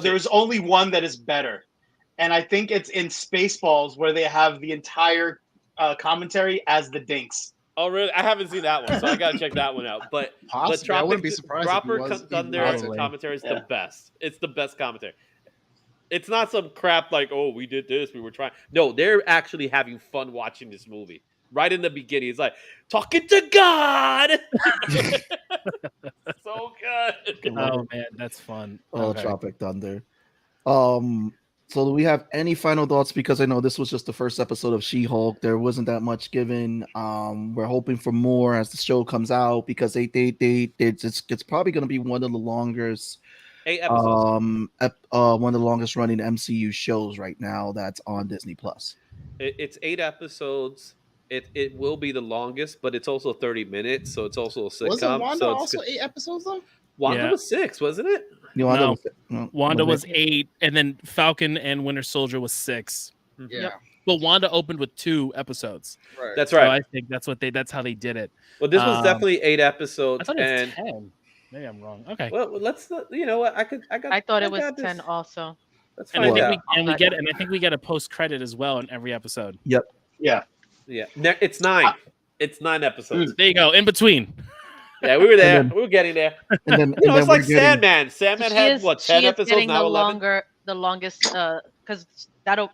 there's only one that is better. And I think it's in Spaceballs where they have the entire commentary as the Dinks. Oh, really? I haven't seen that one, so I gotta check that one out. But I wouldn't be surprised. Tropic Thunder commentary is the best. It's the best commentary. It's not some crap like, "Oh, we did this, we were trying." No, they're actually having fun watching this movie. Right in the beginning, it's like talking to God. So good. Oh man, that's fun. Tropic Thunder. So do we have any final thoughts? Because I know this was just the first episode of She-Hulk. There wasn't that much given. We're hoping for more as the show comes out because it's probably going to be one of the longest 8 episodes. One of the longest running MCU shows right now that's on Disney Plus. It's 8 episodes. It will be the longest, but it's also 30 minutes, so it's also a sitcom. Wasn't Wanda so also 8 episodes though? Wanda was 6, wasn't it? Wanda was 8, and then Falcon and Winter Soldier was 6. Yeah. But Wanda opened with 2 episodes. Right. That's right. So I think that's how they did it. Well, this was definitely 8 episodes. I thought it was 10. Maybe I'm wrong. Okay. Well, let's. You know what? I thought it was 10 also. Let's and find I out. think we get a post credit as well in every episode. Yep. Yeah. It's 9. It's 9 episodes. There you go. In between. Yeah, we were there. We were getting there. And then, it's like Sandman. Sandman had 10 episodes, now 11? The longest, because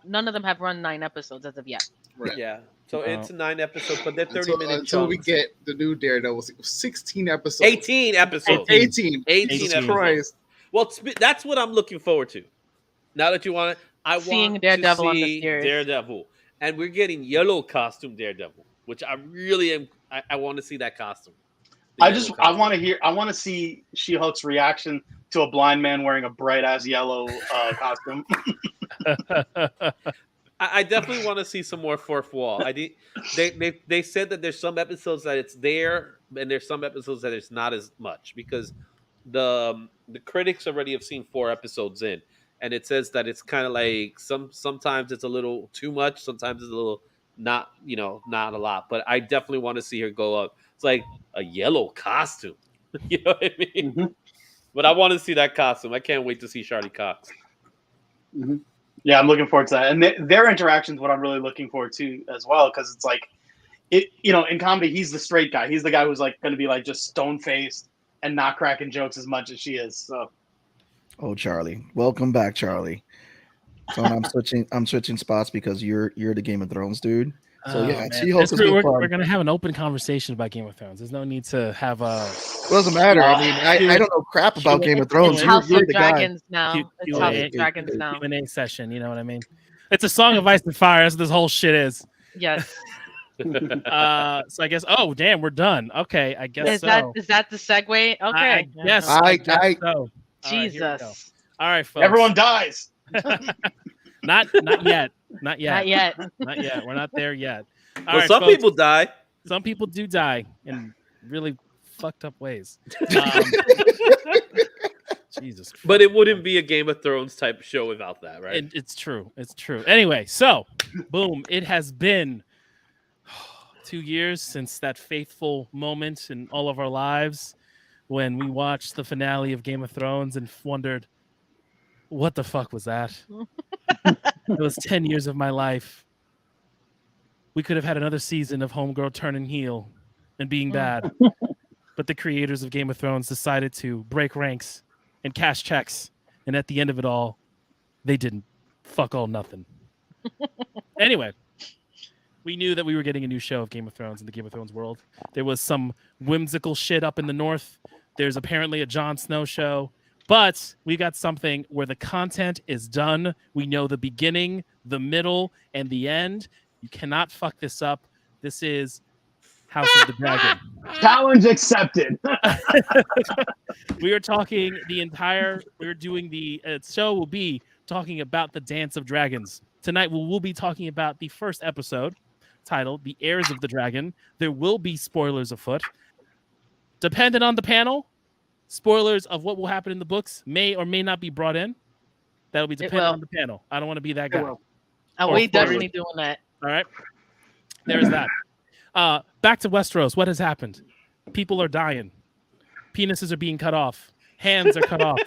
none of them have run 9 episodes as of yet. Right. Yeah. So it's 9 episodes, but they're 30-minute until we get the new Daredevil, 16 episodes. 18 episodes. 18 episodes. Christ. Well, that's what I'm looking forward to. Now that you want it, I Seeing want Daredevil to on the see series. Daredevil. and we're getting yellow costume Daredevil, which I really am. I want to see that costume. I want to see She-Hulk's reaction to a blind man wearing a bright ass yellow costume. I definitely want to see some more fourth wall. They said that there's some episodes that it's there, and there's some episodes that it's not as much because the critics already have seen 4 episodes in, and it says that it's kind of like sometimes it's a little too much, sometimes it's a little not a lot. But I definitely want to see her go up. It's like a yellow costume, you know what I mean? Mm-hmm. But I want to see that costume. I can't wait to see Charlie Cox. Mm-hmm. Yeah, I'm looking forward to that, and their interactions. What I'm really looking forward to as well, because it's like, in comedy, he's the straight guy. He's the guy who's like going to be like just stone faced and not cracking jokes as much as she is. So, oh, Charlie, welcome back, Charlie. So I'm switching spots because you're the Game of Thrones dude. So yeah, we're gonna have an open conversation about Game of Thrones. There's no need to have a. It doesn't matter. I mean, I don't know crap about Game of Thrones. It's House of Dragons now. It's House of Dragons now. Q&A session. You know what I mean? It's a Song of Ice and Fire. That's what this whole shit is. Yes. So I guess. Oh damn, we're done. Okay, I guess. Is that the segue? Okay. Yes. I so. Jesus. All right, folks. Everyone dies. Not yet. Not yet. Not yet. Not yet. We're not there yet. All right, some people die. Some people do die in really fucked up ways. Jesus Christ. But it wouldn't be a Game of Thrones type show without that, right? It's true. It's true. Anyway, so boom. It has been 2 years since that faithful moment in all of our lives when we watched the finale of Game of Thrones and wondered, what the fuck was that? It was 10 years of my life. We could have had another season of Homegirl turning heel and being bad. But the creators of Game of Thrones decided to break ranks and cash checks. And at the end of it all, they didn't. Fuck all nothing. Anyway, we knew that we were getting a new show of Game of Thrones in the Game of Thrones world. There was some whimsical shit up in the north. There's apparently a Jon Snow show. But we got something where the content is done. We know the beginning, the middle, and the end. You cannot fuck this up. This is House of the Dragon. Challenge accepted. We are talking we're doing the show will be talking about the Dance of Dragons. Tonight we'll be talking about the first episode titled The Heirs of the Dragon. There will be spoilers afoot. Depending on the panel, spoilers of what will happen in the books may or may not be brought in. That'll be dependent on the panel. I don't want to be that guy. Oh, we definitely doing that. All right. There's that. Back to Westeros. What has happened? People are dying. Penises are being cut off. Hands are cut off.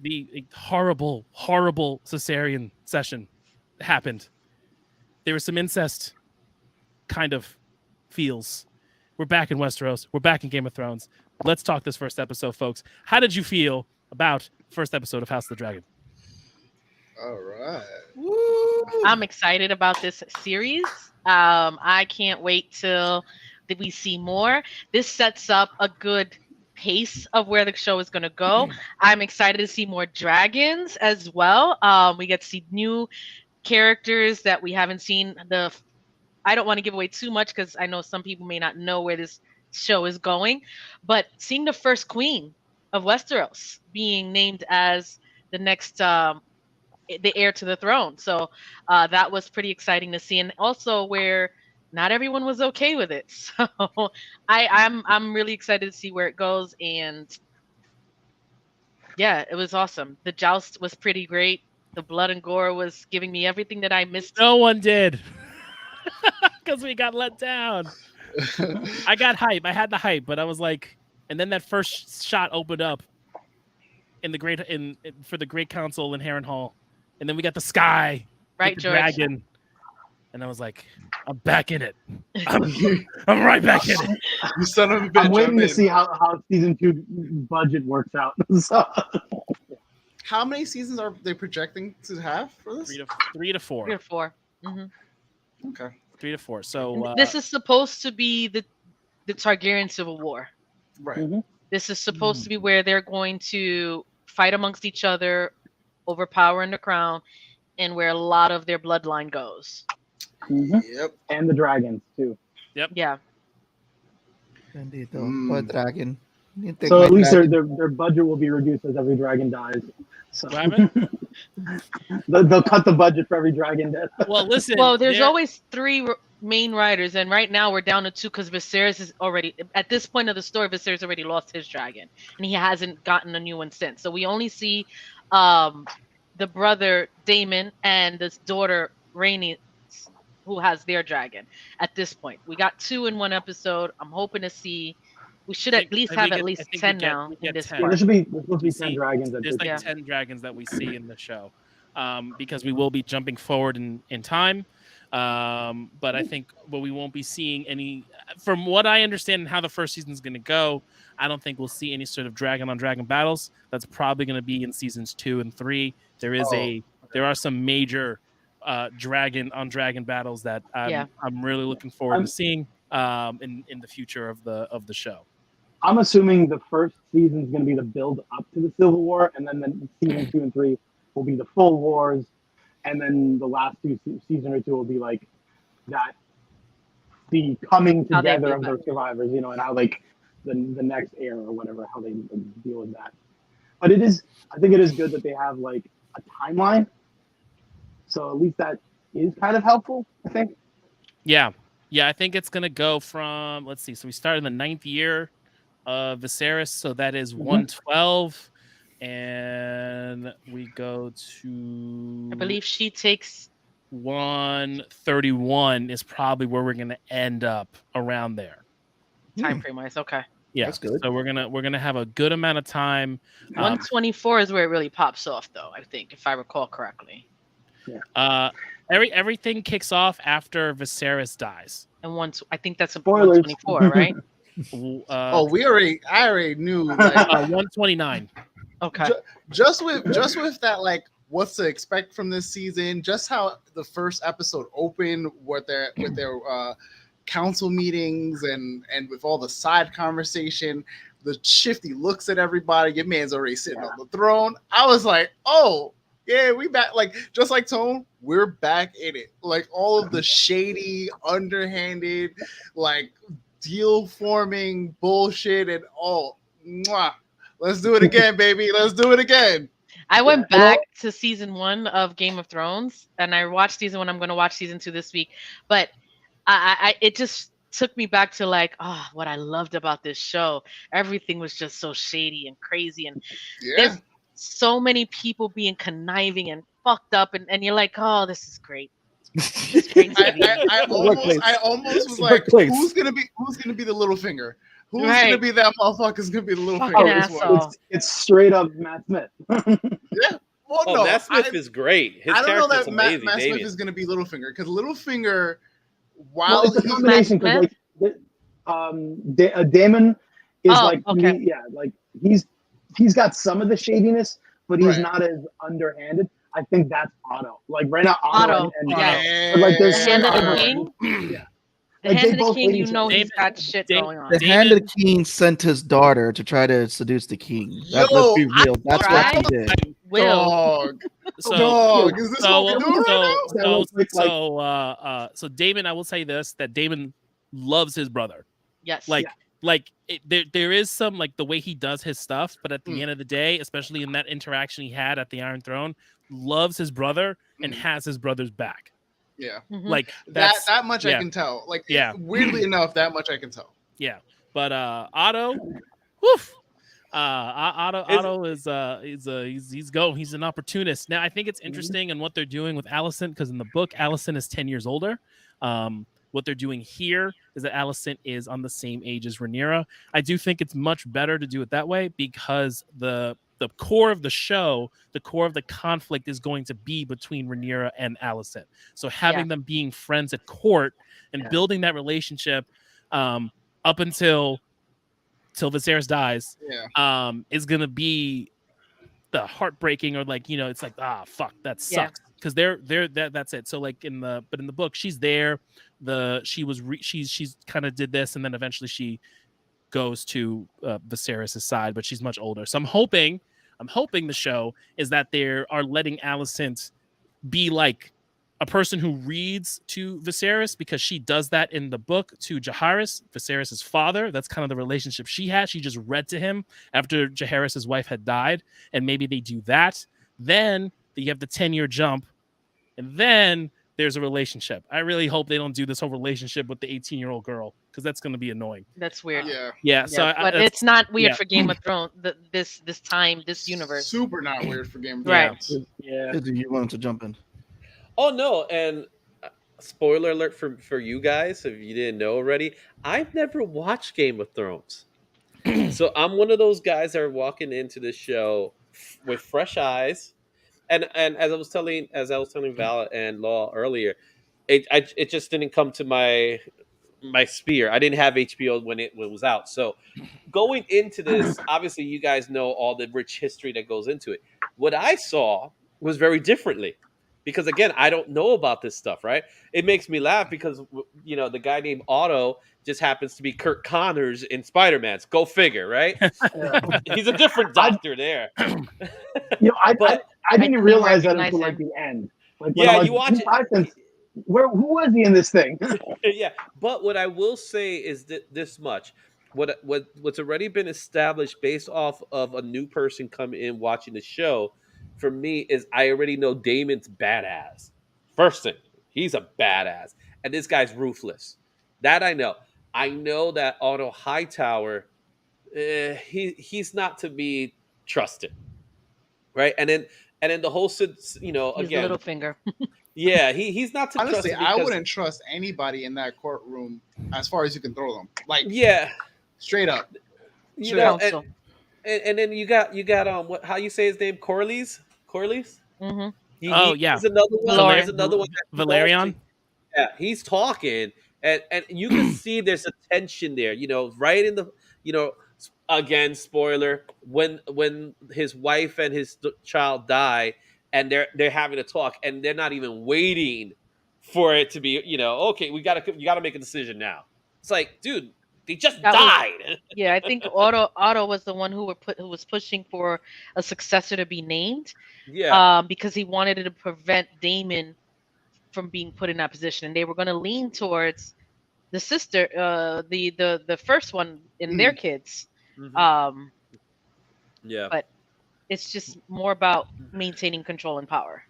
The horrible, horrible cesarean session happened. There was some incest kind of feels. We're back in Westeros. We're back in Game of Thrones. Let's talk this first episode, folks. How did you feel about first episode of House of the Dragon? All right. Woo! I'm excited about this series. I can't wait till we see more. This sets up a good pace of where the show is going to go. I'm excited to see more dragons as well. We get to see new characters that we haven't seen. I don't want to give away too much because I know some people may not know where this show is going, but seeing the first queen of Westeros being named as the next the heir to the throne, so that was pretty exciting to see, and also where not everyone was okay with it. So I'm really excited to see where it goes, and yeah, it was awesome. The joust was pretty great. The blood and gore was giving me everything that I missed. No one did, because we got let down. I got hype. I had the hype, but I was like, and then that first shot opened up for the Great Council in Harrenhal, and then we got the sky, right, the George? dragon, and I was like, I'm back in it. I'm right back in it. You son of a bitch. I'm waiting to see how season 2 budget works out. So. How many seasons are they projecting to have for this? 3 to 4. 3 or 4. Mm-hmm. Okay. 3 to 4. So this is supposed to be the Targaryen Civil War. Right. Mm-hmm. This is supposed to be where they're going to fight amongst each other over power and the crown, and where a lot of their bloodline goes. Yep. And the dragons too. Yeah. Bendito. What dragon? You take So my at least dragon. their budget will be reduced as every dragon dies. So What happened? they'll cut the budget for every dragon death. Well, listen. Well, there's always 3 main riders, and right now we're down to 2 because Viserys is already at this point of the story. Viserys already lost his dragon, and he hasn't gotten a new one since. So we only see the brother Daemon and this daughter Rhaenys, who has their dragon. At this point, we got 2 in one episode. I'm hoping to see. We should at least have at least 10 now in this 10. There part. should be there's supposed to be See, 10 dragons. There's like 10 dragons that we see in the show, because we will be jumping forward in time. But I think we won't be seeing any. From what I understand and how the first season is going to go, I don't think we'll see any sort of dragon on dragon battles. That's probably going to be in seasons 2 and 3. There are some major dragon on dragon battles that I'm really looking forward to seeing in the future of the show. I'm assuming the first season is going to be the build up to the Civil War, and then the season 2 and 3 will be the full wars, and then the last season or 2 will be like that, the coming together of the survivors, and how like the next era or whatever, how they deal with that. But I think it is good that they have like a timeline, so at least that is kind of helpful, I think. Yeah, I think it's gonna go from, let's see, so we started in the 9th year of Viserys, so that is 112, and we go to, I believe she takes 131 is probably where we're gonna end up around there. time frame wise. Okay. Yeah, That's good. So we're gonna have a good amount of time. 124 is where it really pops off, though. I think, if I recall correctly. Everything kicks off after Viserys dies. And I think that's a Spoilers. 124, right? I already knew. Like, 129. Okay. just with that, like, what's to expect from this season, just how the first episode opened with their council meetings and with all the side conversation, the shifty looks at everybody. Your man's already sitting on the throne. I was like, oh yeah, we back. Like, just like Tone, we're back in it. Like, all of the shady, underhanded, like, deal forming bullshit and all. Let's do it again, baby. Let's do it again. I went back to season 1 of Game of Thrones, and I watched season 1. I'm going to watch season 2 this week, but it just took me back to like, what I loved about this show. Everything was just so shady and crazy, and there's so many people being conniving and fucked up, and you're like, oh, this is great. I almost was like, who's gonna be the little finger? Who's gonna be that motherfucker's gonna be the little finger? It's straight up Matt Smith. Yeah. Well, no, Matt Smith is great. His I don't know character's that amazing. Matt Smith is gonna be Littlefinger, because Littlefinger, while it's a combination, because Daemon is he's got some of the shadiness, but he's not as underhanded. I think that's Otto. Like right now, Otto. Yeah. Like there's the Hand of the King. Yeah. The Like, Hand they of the both King, hate you each know other. he's got shit going on. The Hand of the King sent his daughter to try to seduce the king. Let's be real. That's what he did. Dog. So Is this what we're doing right now? So Daemon, I will say this, that Daemon loves his brother. Yes. There is some, like, the way he does his stuff, but at the end of the day, especially in that interaction he had at the Iron Throne, loves his brother and has his brother's back. Yeah. Like that much I can tell. Like, weirdly enough, that much I can tell. Yeah. But Otto, woof. Otto is he's an opportunist. Now I think it's interesting in what they're doing with Alicent, because in the book Alicent is 10 years older. What they're doing here is that Alicent is on the same age as Rhaenyra. I do think it's much better to do it that way, because the core of the show, the core of the conflict is going to be between Rhaenyra and Alicent. So having them being friends at court and building that relationship up until Viserys dies is going to be the heartbreaking, or like, it's like, fuck, that sucks. Because that's it. So like in the book, she's there. She's kind of did this, and then eventually she goes to Viserys' side, but she's much older. So I'm hoping the show is that they are letting Alicent be like a person who reads to Viserys, because she does that in the book to Jaehaerys, Viserys' father. That's kind of the relationship she had. She just read to him after Jaehaerys' wife had died, and maybe they do that. Then you have the 10-year jump, and then there's a relationship. I really hope they don't do this whole relationship with the 18-year-old girl, because that's going to be annoying. That's weird. Yeah. So but it's not weird for Game of Thrones. This time, this universe. Super not weird for Game of Right. Thrones. Yeah. You wanted to jump in. Oh no, and spoiler alert for you guys if you didn't know already, I've never watched Game of Thrones. So I'm one of those guys that are walking into this show with fresh eyes. And as I was telling Val and Law earlier, it just didn't come to my sphere. I didn't have HBO when it was out. So going into this, obviously you guys know all the rich history that goes into it. What I saw was very differently. Because again, I don't know about this stuff, right? It makes me laugh because the guy named Otto just happens to be Kurt Connors in Spider-Man's. Go figure, right? He's a different doctor there. I didn't realize that until like the end. Like, you watch it. Who was he in this thing? Yeah, but what I will say is this much: what's already been established based off of a new person coming in watching the show. For me, is I already know Damon's badass. First thing, he's a badass, and this guy's ruthless. That I know. I know that Otto Hightower, he's not to be trusted, right? And then the whole, He's again, little finger. yeah, he's not to trust. Honestly, I wouldn't trust anybody in that courtroom as far as you can throw them. Like, yeah, straight up. And then you got how you say his name? Corlys. Mm-hmm. He's another one. There's another one. Valerian. Yeah, he's talking, and you can see there's a tension there. Right in the again, spoiler, when his wife and his child die, and they're having a talk, and they're not even waiting for it to be okay. You got to make a decision now. It's like, dude. They just died. I think Otto was the one who was pushing for a successor to be named. Yeah. Because he wanted to prevent Daemon from being put in that position, and they were going to lean towards the sister, the first one in their kids. Mm-hmm. But it's just more about maintaining control and power.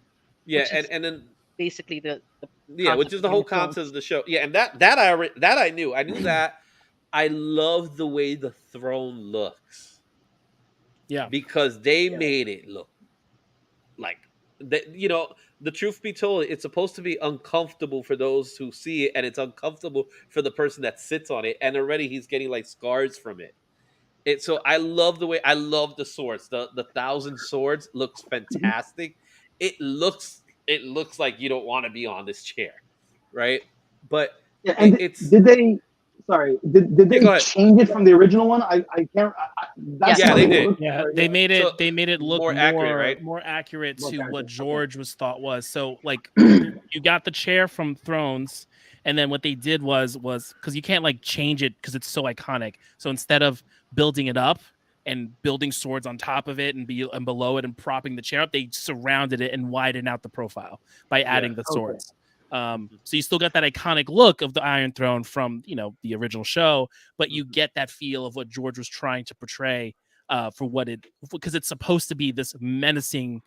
Yeah, and then basically the which is the whole concept of the show. Yeah, and that I knew. I knew that. I love the way the throne looks. Yeah. Because they made it look like the truth be told, it's supposed to be uncomfortable for those who see it, and it's uncomfortable for the person that sits on it, and already he's getting like scars from it. So I love the swords. The 1,000 swords looks fantastic. It looks like you don't want to be on this chair, right? But did they change it from the original one? I can't. They did. Yeah, they made it look more accurate, right? More accurate to what George thought was. So like you got the chair from Thrones, and then what they did was because you can't like change it because it's so iconic. So instead of building it up and building swords on top of it and below it and propping the chair up, they surrounded it and widened out the profile by adding the swords. So you still got that iconic look of the Iron Throne from the original show, but you get that feel of what George was trying to portray because it's supposed to be this menacing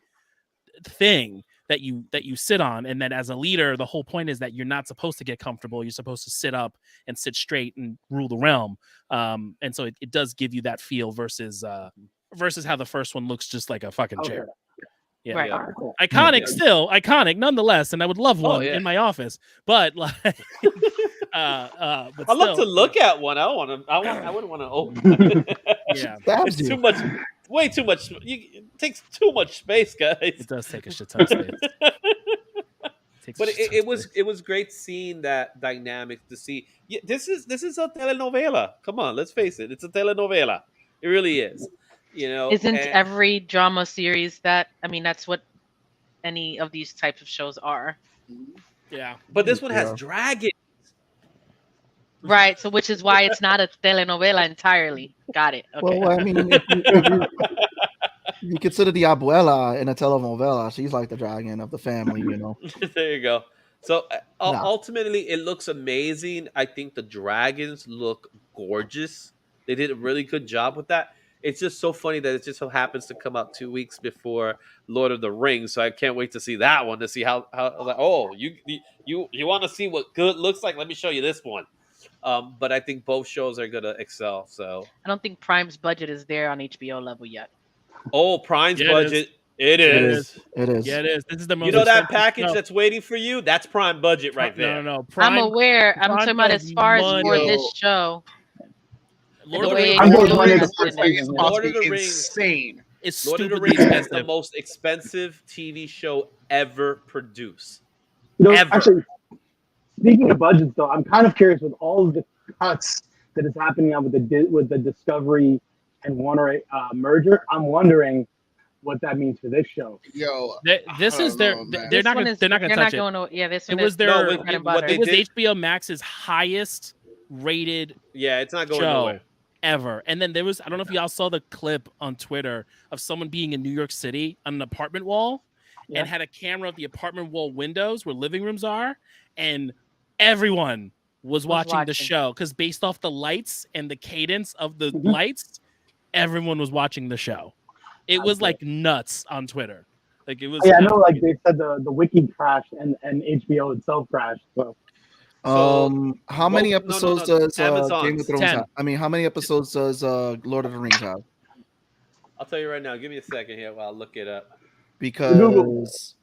thing that you sit on, and then as a leader, the whole point is that you're not supposed to get comfortable. You're supposed to sit up and sit straight and rule the realm. And so it does give you that feel versus how the first one looks just like a fucking chair. Yeah, right. Yeah. Iconic nonetheless, and I would love one in my office. But like, I'd love to look at one. I wouldn't want to open. Yeah, it's too much, way too much. It takes too much space, guys. It does take a shit ton of space. But it was great seeing that dynamic to see. Yeah, this is a telenovela. Come on, let's face it. It's a telenovela. It really is. Isn't every drama series that's what any of these types of shows are. Yeah. But this one has dragons. Right, so which is why it's not a telenovela entirely. Got it. Okay. Well, I mean, if you consider the abuela in a telenovela, she's like the dragon of the family, There you go. So No. ultimately, it looks amazing. I think the dragons look gorgeous. They did a really good job with that. It's just so funny that it just so happens to come out 2 weeks before Lord of the Rings. So I can't wait to see that one to see how like, oh, you want to see what good looks like? Let me show you this one. But I think both shows are gonna excel. So I don't think Prime's budget is there on HBO level yet. oh, Prime's Yeah, it is. budget. It is. It is. Yeah, it is. This is the most. You know that expensive package show. that's waiting for you? That's Prime budget right there. No. I'm Prime, aware. I'm Prime talking about has as far as for money. this show. Lord The of the way Rings. I'm going Lord money of the the first Rings- season. Lord of the Rings. insane. It's Lord of the stupidly Rings is the expensive. most expensive TV show ever produced. You know, Ever. actually, speaking of budgets, though, I'm kind of curious with all of the cuts that is happening now with the Discovery and Warner merger. I'm wondering what that means for this show. Yo, This I is don't their. know, man. They're This not one gonna. is- They're not gonna touch it. going to. Yeah, this It one was is their. No, bread and what butter. they It was did- HBO Max's highest rated Yeah, it's not going show nowhere. ever. And then there was, I don't know if y'all saw the clip on Twitter of someone being in New York City on an apartment wall Yeah. and had a camera of the apartment wall windows where living rooms are, and everyone was watching the watching. show because based off the lights and the cadence of the Mhm. lights, everyone was watching the show. It was like nuts on Twitter. Like it was. Yeah, I know. Like they said, the wiki crashed and HBO itself crashed. So How many no, episodes does Amazon's Game of Thrones 10. have? I mean, how many episodes does Lord of the Rings have? I'll tell you right now. Give me a second here while I look it up. Because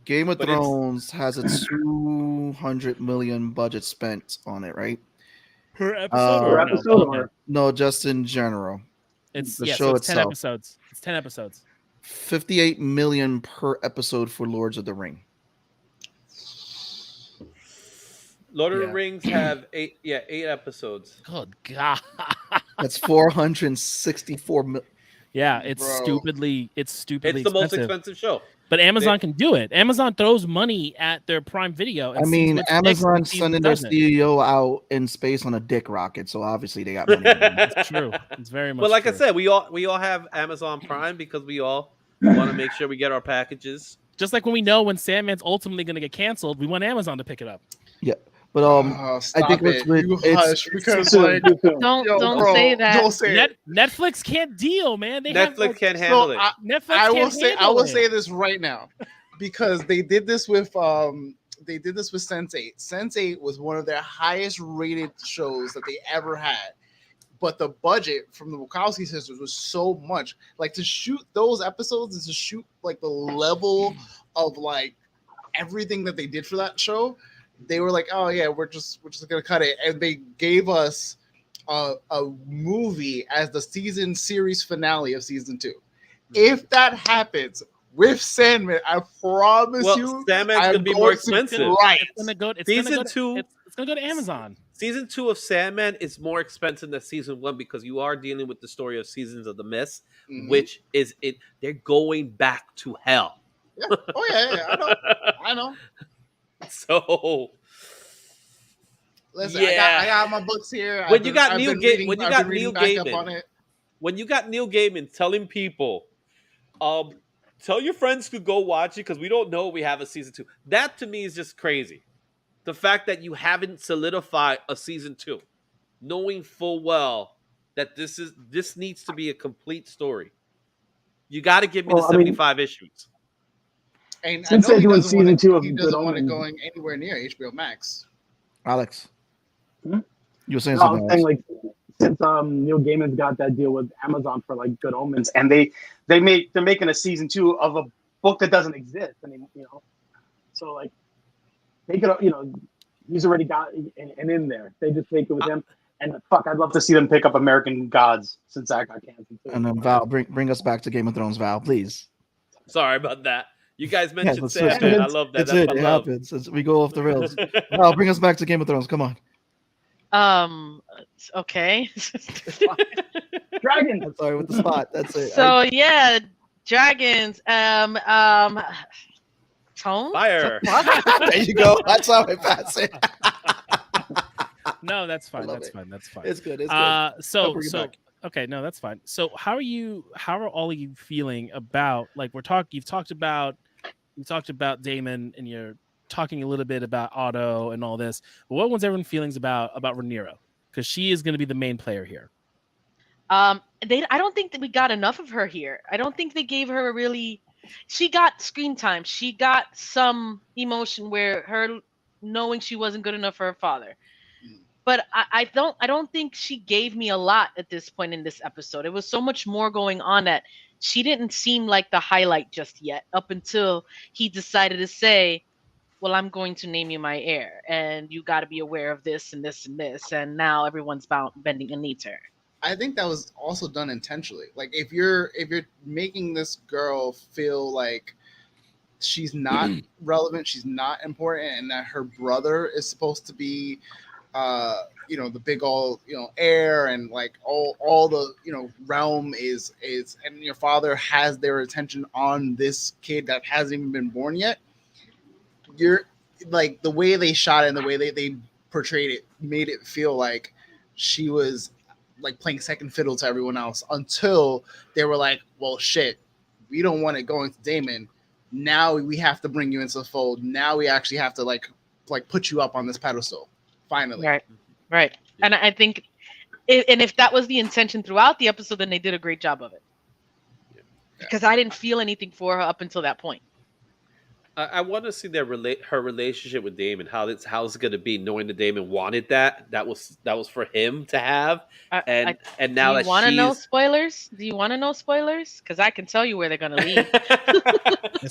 Game of But it's- Thrones has a 200 million budget spent on it, right? per episode. Per or no? episode, Okay. or No, just in general. It's the yeah, show so it's 10 itself. episodes. It's 10 episodes. 58 million per episode for Lords of the Ring. Lord of the Yeah. Rings have 8 episodes. Good God. That's 464 million. Yeah, it's Bro. stupidly It's expensive. the most expensive show. But Amazon can do it. Amazon throws money at their Prime Video. And I sees mean, what sticks and Amazon sees sending what their doesn't. CEO out in space on a dick rocket, so obviously they got money. It's true. It's very much. But like true. I said, we all have Amazon Prime because we all want to make sure we get our packages. just like when we know when Sandman's ultimately going to get canceled, we want Amazon to pick it up. But oh, stop think what's it. with- You it's- hush because too like, soon. Don't yo, don't bro, say that. Don't say it. Netflix can't deal, man. They have, Netflix like, can't handle it. Netflix I will can't say I handle will it. say this right now because they did this with Sense8. Sense8 was one of their highest rated shows that they ever had. But the budget from the Wachowski sisters was so much. Like to shoot those episodes and to shoot like the level of like everything that they did for that show, they were like, oh yeah, we're just gonna cut it. And they gave us a movie as the season series finale of season 2. If that happens with Sandman, I promise you, Sandman's I'm gonna be going more to expensive. Right. It's gonna go. It's Season gonna go to, 2 It's gonna go to Amazon. Season 2 of Sandman is more expensive than season 1 because you are dealing with the story of Seasons of the Mist, Mhm. which is it. They're going back to hell. Yeah. Oh yeah, I know. So Listen, Yeah. I got my books here. When you got I've Neil been Ga- reading- when you I've got been reading Neil back up Gaiman- on it. when you got Neil Gaiman telling people, tell your friends to go watch it because we don't know we have a season 2. That to me is just crazy. The fact that you haven't solidified a season 2, knowing full well that this needs to be a complete story. You got to give me the 75 issues. And Since I know they're doing doesn't want season it- 2 of he Good doesn't want it Omens. going anywhere near HBO Max. Alex, Hmm? you were saying No, something I'm saying else. like since Neil Gaiman's got that deal with Amazon for like Good Omens, and they're making a season 2 of a book that doesn't exist anymore. So like they could he's already got an in there. They just take it with him. And fuck, I'd love to see them pick up American Gods since that got canceled too. And then Val, bring us back to Game of Thrones, Val, please. Sorry about that. You guys mentioned let's switch Sandman. it. I love that. That's That's it. my It love. happens. We go off the rails. Val, bring us back to Game of Thrones. Come on. Okay. Dragon. I'm sorry with the spot. That's it. So yeah, dragons. Tone. Fire. There you go. That's how I pass it. No, that's fine. love That's it. fine. That's fine. It's good. It's good. So bring it back. okay, no, that's fine. So how are all of you feeling about like you talked about Damon in your talking a little bit about Otto and all this. But what was everyone's feelings about Rhaenyra? Because she is going to be the main player here. I don't think that we got enough of her here. I don't think they gave her a really. She got screen time. She got some emotion where her knowing she wasn't good enough for her father. But I don't think she gave me a lot at this point in this episode. It was so much more going on that she didn't seem like the highlight just yet, up until he decided to say, well, I'm going to name you my heir, and you got to be aware of this and this and this, and now everyone's bending a knee to her. I think that was also done intentionally. Like if you're making this girl feel like she's not relevant, she's not important, and that her brother is supposed to be the big old heir, and like all the realm is and your father has their attention on this kid that hasn't even been born yet. You're like, the way they shot it and the way they portrayed it made it feel like she was like playing second fiddle to everyone else, until they were like, well, shit, we don't want it going to Daemon. Now we have to bring you into the fold. Now we actually have to like put you up on this pedestal. Finally. Right. And I think, if that was the intention throughout the episode, then they did a great job of it. Because I didn't feel anything for her up until that point. I want to see her relationship with Daemon. How it's going to be, knowing that Daemon wanted that. That was for him to have. And now that do you want to know spoilers? Do you want to know spoilers? Because I can tell you where they're going to lead.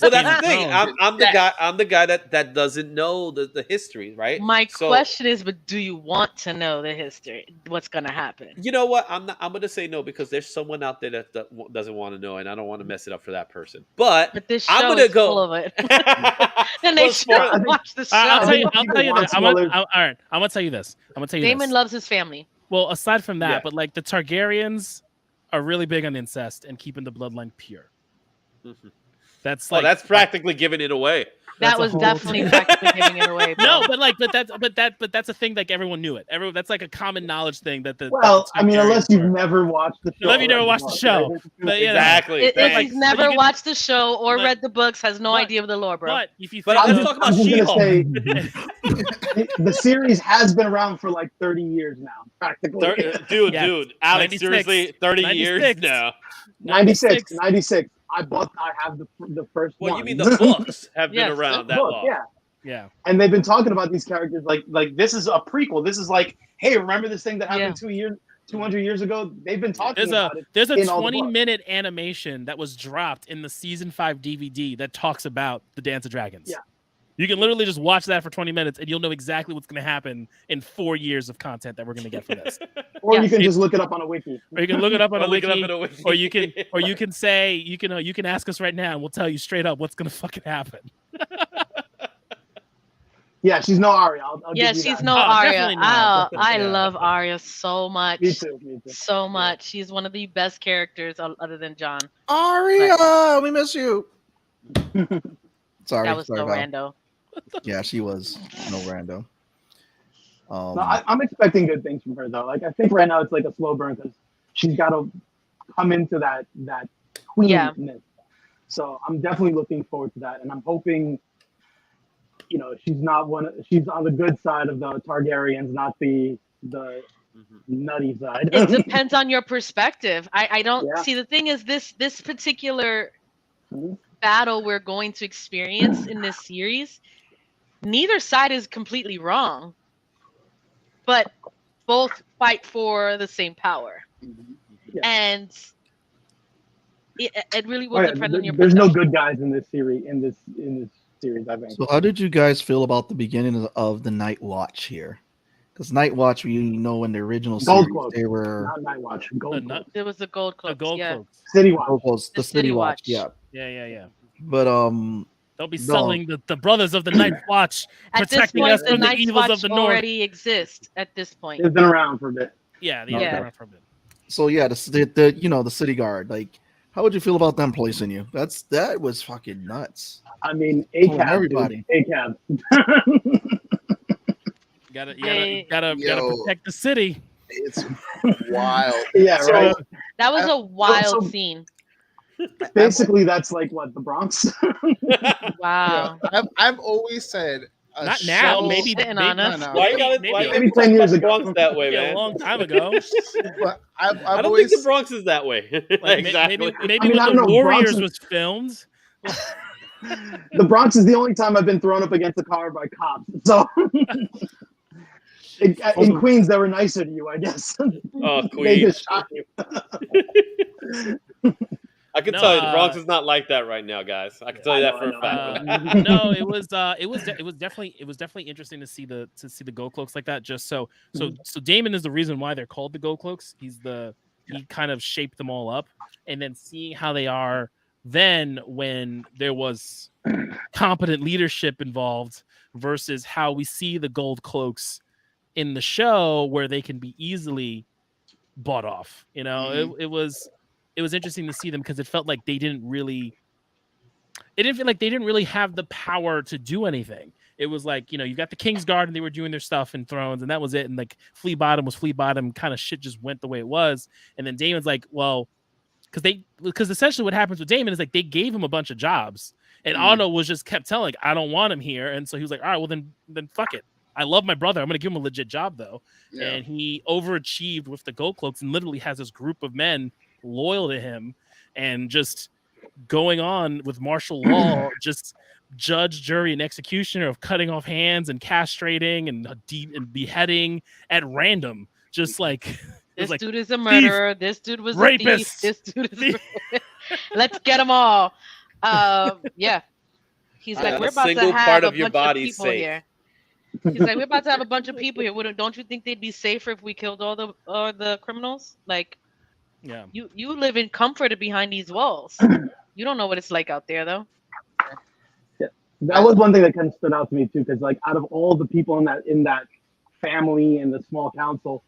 Well, that's the thing. I'm the guy that doesn't know the history, right? My question is, but do you want to know the history? What's going to happen? You know what? I'm going to say no, because there's someone out there that doesn't want to know, and I don't want to mess it up for that person. But this show I'm going to go full of it. Then they should watch the show. I'll tell you this. I'm gonna tell you this. Daemon loves his family. Well, aside from that, but like the Targaryens are really big on incest and keeping the bloodline pure. Mm-hmm. That's like that's practically giving it away. That was definitely practically giving it away. Bro. No, but that's a thing, like everyone knew it. That's like a common knowledge thing that the. I mean, unless you've never watched the show. Unless you never watched the show. But, exactly. If he's never watched the show or read the books, has no idea of the lore, bro. But let's talk about She-Hulk. The series has been around for like 30 years now, practically. Dude, Alex, 96, seriously, 30 years now. 96. I have the first one. Well, you mean the books have been around that long? Yeah. And they've been talking about these characters like this is a prequel. This is like, hey, remember this thing that happened 200 years ago? They've been talking about it. There's a 20-minute animation that was dropped in the season 5 DVD that talks about the Dance of Dragons. Yeah. You can literally just watch that for 20 minutes and you'll know exactly what's going to happen in 4 years of content that we're going to get for this. Or you can just look it up on a wiki. Or you can look it up on a wiki. Or you can say, you can ask us right now and we'll tell you straight up what's going to fucking happen. Yeah, she's no Arya. She's no Arya. I love Arya so much. Me too. So much. She's one of the best characters other than Jon. Arya, we miss you. Sorry. That was no rando. Yeah, she was no rando. No, I'm expecting good things from her though. Like I think right now it's like a slow burn because she's got to come into that queenness. So I'm definitely looking forward to that, and I'm hoping, she's on the good side of the Targaryens, not the nutty side. It depends on your perspective. I don't see, the thing is this particular battle we're going to experience in this series, neither side is completely wrong, but both fight for the same power. And it really will depend on your perspective. There's no good guys in this series, I think. So how did you guys feel about the beginning of the Night Watch here? Because Night Watch, in the original series, they were not Night Watch. Gold Cloak. It was the Gold Cloak. City Watch. The City Watch. Yeah. But they'll be selling the brothers of the Night Watch, protecting us from the evils of the North. Already exist at this point. It's been around for a bit. Yeah, they've been around for a bit. So the City Guard, like, how would you feel about them placing you? That was fucking nuts. I mean, everybody. ACAB. Gotta protect the city. It's wild. Yeah, right. That was a wild scene. Basically, that's like what the Bronx. Wow. I've always said Not now, show- maybe Sitting on us. No, no. Why you gotta Maybe talk 10 years about the ago. Bronx that way, maybe a man? long time ago. But I've I don't always think the Bronx is that way. Like, Exactly. maybe I mean, I when don't the know, Bronx Warriors is- was filmed. The Bronx is the only time I've been thrown up against a car by cops. So in Queens, they were nicer to you, I guess. Oh, They Queens. just shot you. I can No, tell you the Bronx is not like that right now, guys. I can tell you that for a fact. No, it was definitely interesting to see the Go Cloaks like that. Just so Damon is the reason why they're called the Go Cloaks. He kind of shaped them all up, and then seeing how they are then when there was competent leadership involved versus how we see the Gold Cloaks in the show where they can be easily bought off. You know, it was interesting to see them because it felt like they didn't feel like they didn't really have the power to do anything. It was like, you know, you got the King's Guard and they were doing their stuff in Thrones and that was it. And like Flea Bottom was Flea Bottom, kind of shit just went the way it was. And then Damon's like, well, because essentially what happens with Damon is like they gave him a bunch of jobs and Otto was just kept telling, I don't want him here. And so he was like, all right, well then fuck it. I love my brother. I'm going to give him a legit job though. Yeah. And he overachieved with the Gold Cloaks and literally has this group of men loyal to him and just going on with martial law, just judge, jury, and executioner of cutting off hands and castrating and beheading at random. Just like this like, dude is a murderer. Thief, this dude was rapist. a thief. This dude is let's get them all. Yeah. He's like, we're about to have a bunch of people here. He's like, we're about to have a bunch of people here. Don't you think they'd be safer if we killed all the criminals? Like, yeah, you live in comfort behind these walls. You don't know what it's like out there, though. Yeah, that was one thing that kind of stood out to me too, because like out of all the people in that family and the small council,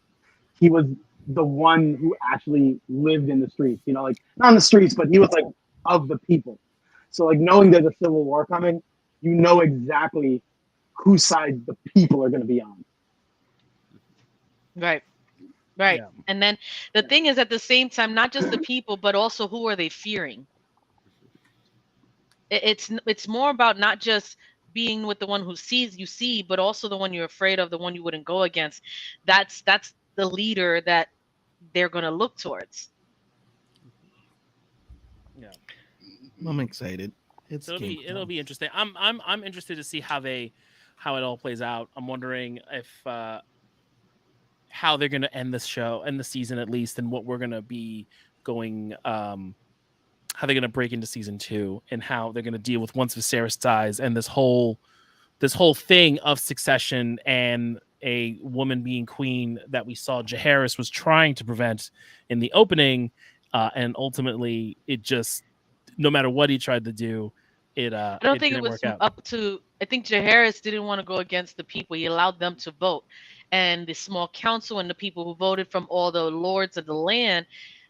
he was the one who actually lived in the streets. You know, like not in the streets, but he was like of the people. So like knowing there's a civil war coming, you know exactly whose side the people are going to be on. Right. Yeah. And then the thing is, at the same time, not just the people, but also who are they fearing? It's more about not just being with the one who sees you see, but also the one you're afraid of, the one you wouldn't go against. That's the leader that they're going to look towards. Yeah. I'm excited. It'll be interesting. I'm interested to see how it all plays out. I'm wondering if how they're going to end this show and the season at least, and what we're going to be going, how they're going to break into season 2 and how they're going to deal with once Viserys dies and this whole thing of succession and a woman being queen that we saw Jaehaerys was trying to prevent in the opening, and ultimately it just, no matter what he tried to do, I don't think it was up to. I think Jaehaerys didn't want to go against the people. He allowed them to vote, and the small council and the people who voted from all the lords of the land,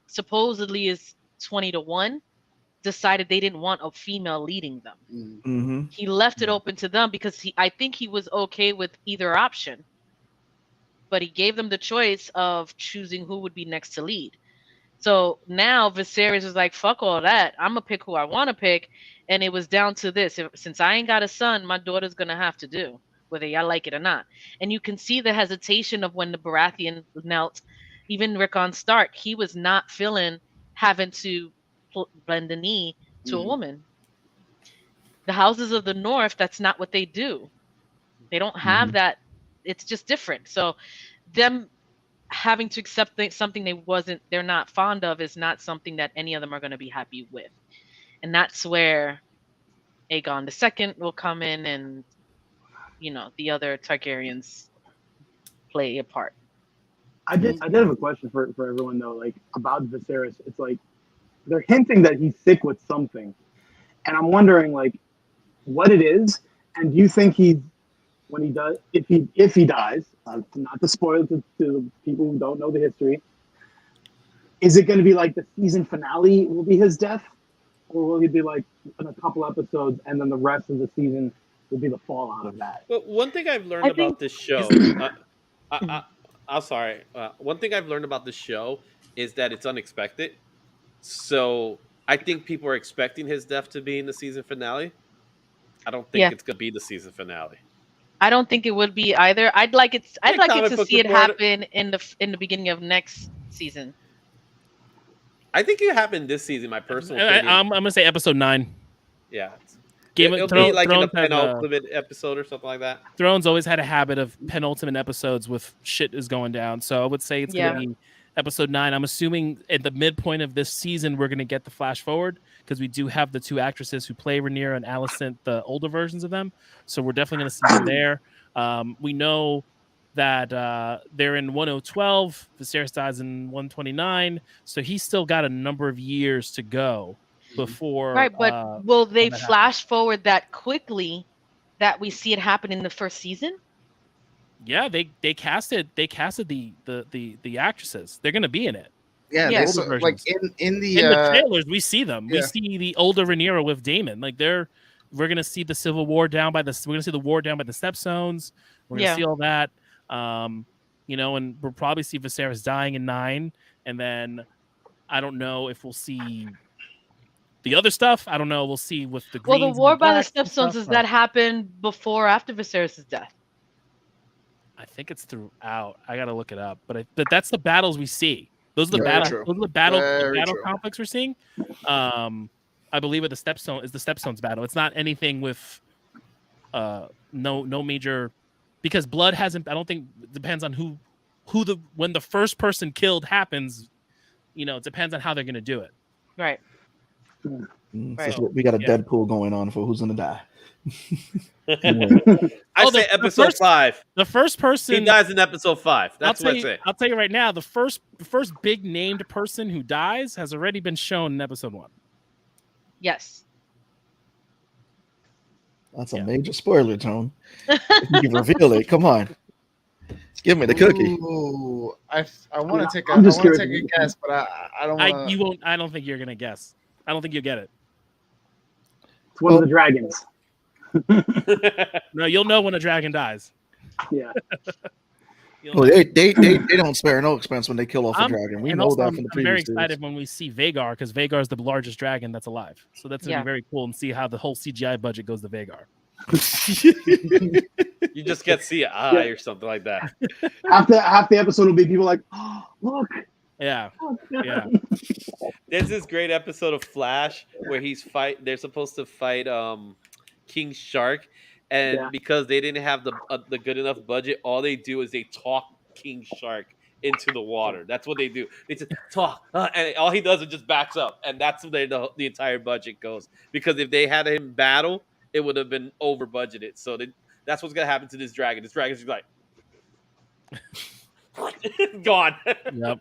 supposedly is 20-1, decided they didn't want a female leading them. Mm-hmm. He left it open to them because I think he was okay with either option, but he gave them the choice of choosing who would be next to lead. So now Viserys is like, fuck all that. I'm going to pick who I want to pick. And it was down to this. Since I ain't got a son, my daughter's going to have to do, whether y'all like it or not. And you can see the hesitation of when the Baratheon knelt. Even Rickon Stark, he was not feeling having to bend the knee to a woman. The houses of the North, that's not what they do. They don't have that. It's just different. So them having to accept something they're not fond of is not something that any of them are going to be happy with. And that's where Aegon II will come in and, you know, the other Targaryens play a part. I did have a question for everyone though, like about Viserys. It's like they're hinting that he's sick with something. And I'm wondering like what it is. And do you think when he does, if he dies, not to spoil it to the people who don't know the history, is it going to be like the season finale will be his death? Or will he be like in a couple episodes and then the rest of the season will be the fallout of that? Well, one thing I've learned about this show, I'm sorry. One thing I've learned about this show is that it's unexpected. So I think people are expecting his death to be in the season finale. I don't think it's gonna be the season finale. I don't think it would be either. I'd like it to see it report. happen in the beginning of next season. I think it happened this season. My personal opinion. I'm gonna say episode 9. Yeah. It'll be like in a penultimate episode or something like that. Thrones always had a habit of penultimate episodes with shit is going down. So I would say it's gonna be episode 9. I'm assuming at the midpoint of this season we're gonna get the flash forward because we do have the 2 actresses who play Rhaenyra and Alicent, the older versions of them. So we're definitely gonna see them there. We know that they're in 1012. Viserys dies in 129. So he's still got a number of years to go before. Right, but will they flash forward that quickly that we see it happen in the first season? Yeah, they casted the actresses. They're gonna be in it. Yeah. So, like in the trailers, we see them. We see the older Rhaenyra with Daemon. Like we're gonna see the civil war down by the. We're gonna see the war down by the Stepstones. We're gonna see all that. And we'll probably see Viserys dying in 9, and then I don't know if we'll see the other stuff. I don't know. We'll see with the Greens. Well, the war by the Stepstones, does that happen before or after Viserys' death? I think it's throughout. I gotta look it up, but that's the battles we see. Those are the battles. Those are the battle conflicts we're seeing. I believe the Stepstones battle. It's not anything with no major, because blood hasn't. I don't think it depends on when the first person killed happens. It depends on how they're gonna do it. Right. So we got a Deadpool going on for who's gonna die. I say episode 5. The first person he dies in episode 5. That's what I say. I'll tell you right now. The first big named person who dies has already been shown in episode 1. Yes. That's a major spoiler, Tone. If you reveal it, come on. Give me the cookie. Ooh, I want to take a guess, but I don't want. You won't. I don't think you're gonna guess. I don't think you'll get it. It's one of the dragons. No, you'll know when a dragon dies. Yeah. Well, they don't spare no expense when they kill off a dragon. We know that from the previous. I'm very excited when we see Vhagar, because Vhagar is the largest dragon that's alive. So that's gonna be very cool, and see how the whole CGI budget goes to Vhagar. You just get to see an eye or something like that. Half the episode will be people like, oh, look. Yeah. There's this great episode of Flash where they're supposed to fight King Shark, and because they didn't have the good enough budget, all they do is they talk King Shark into the water. That's what they do. They just talk, and all he does is just backs up, and that's where the entire budget goes. Because if they had him battle, it would have been over budgeted. So that's what's gonna happen to this dragon. This dragon's just like gone. Yep.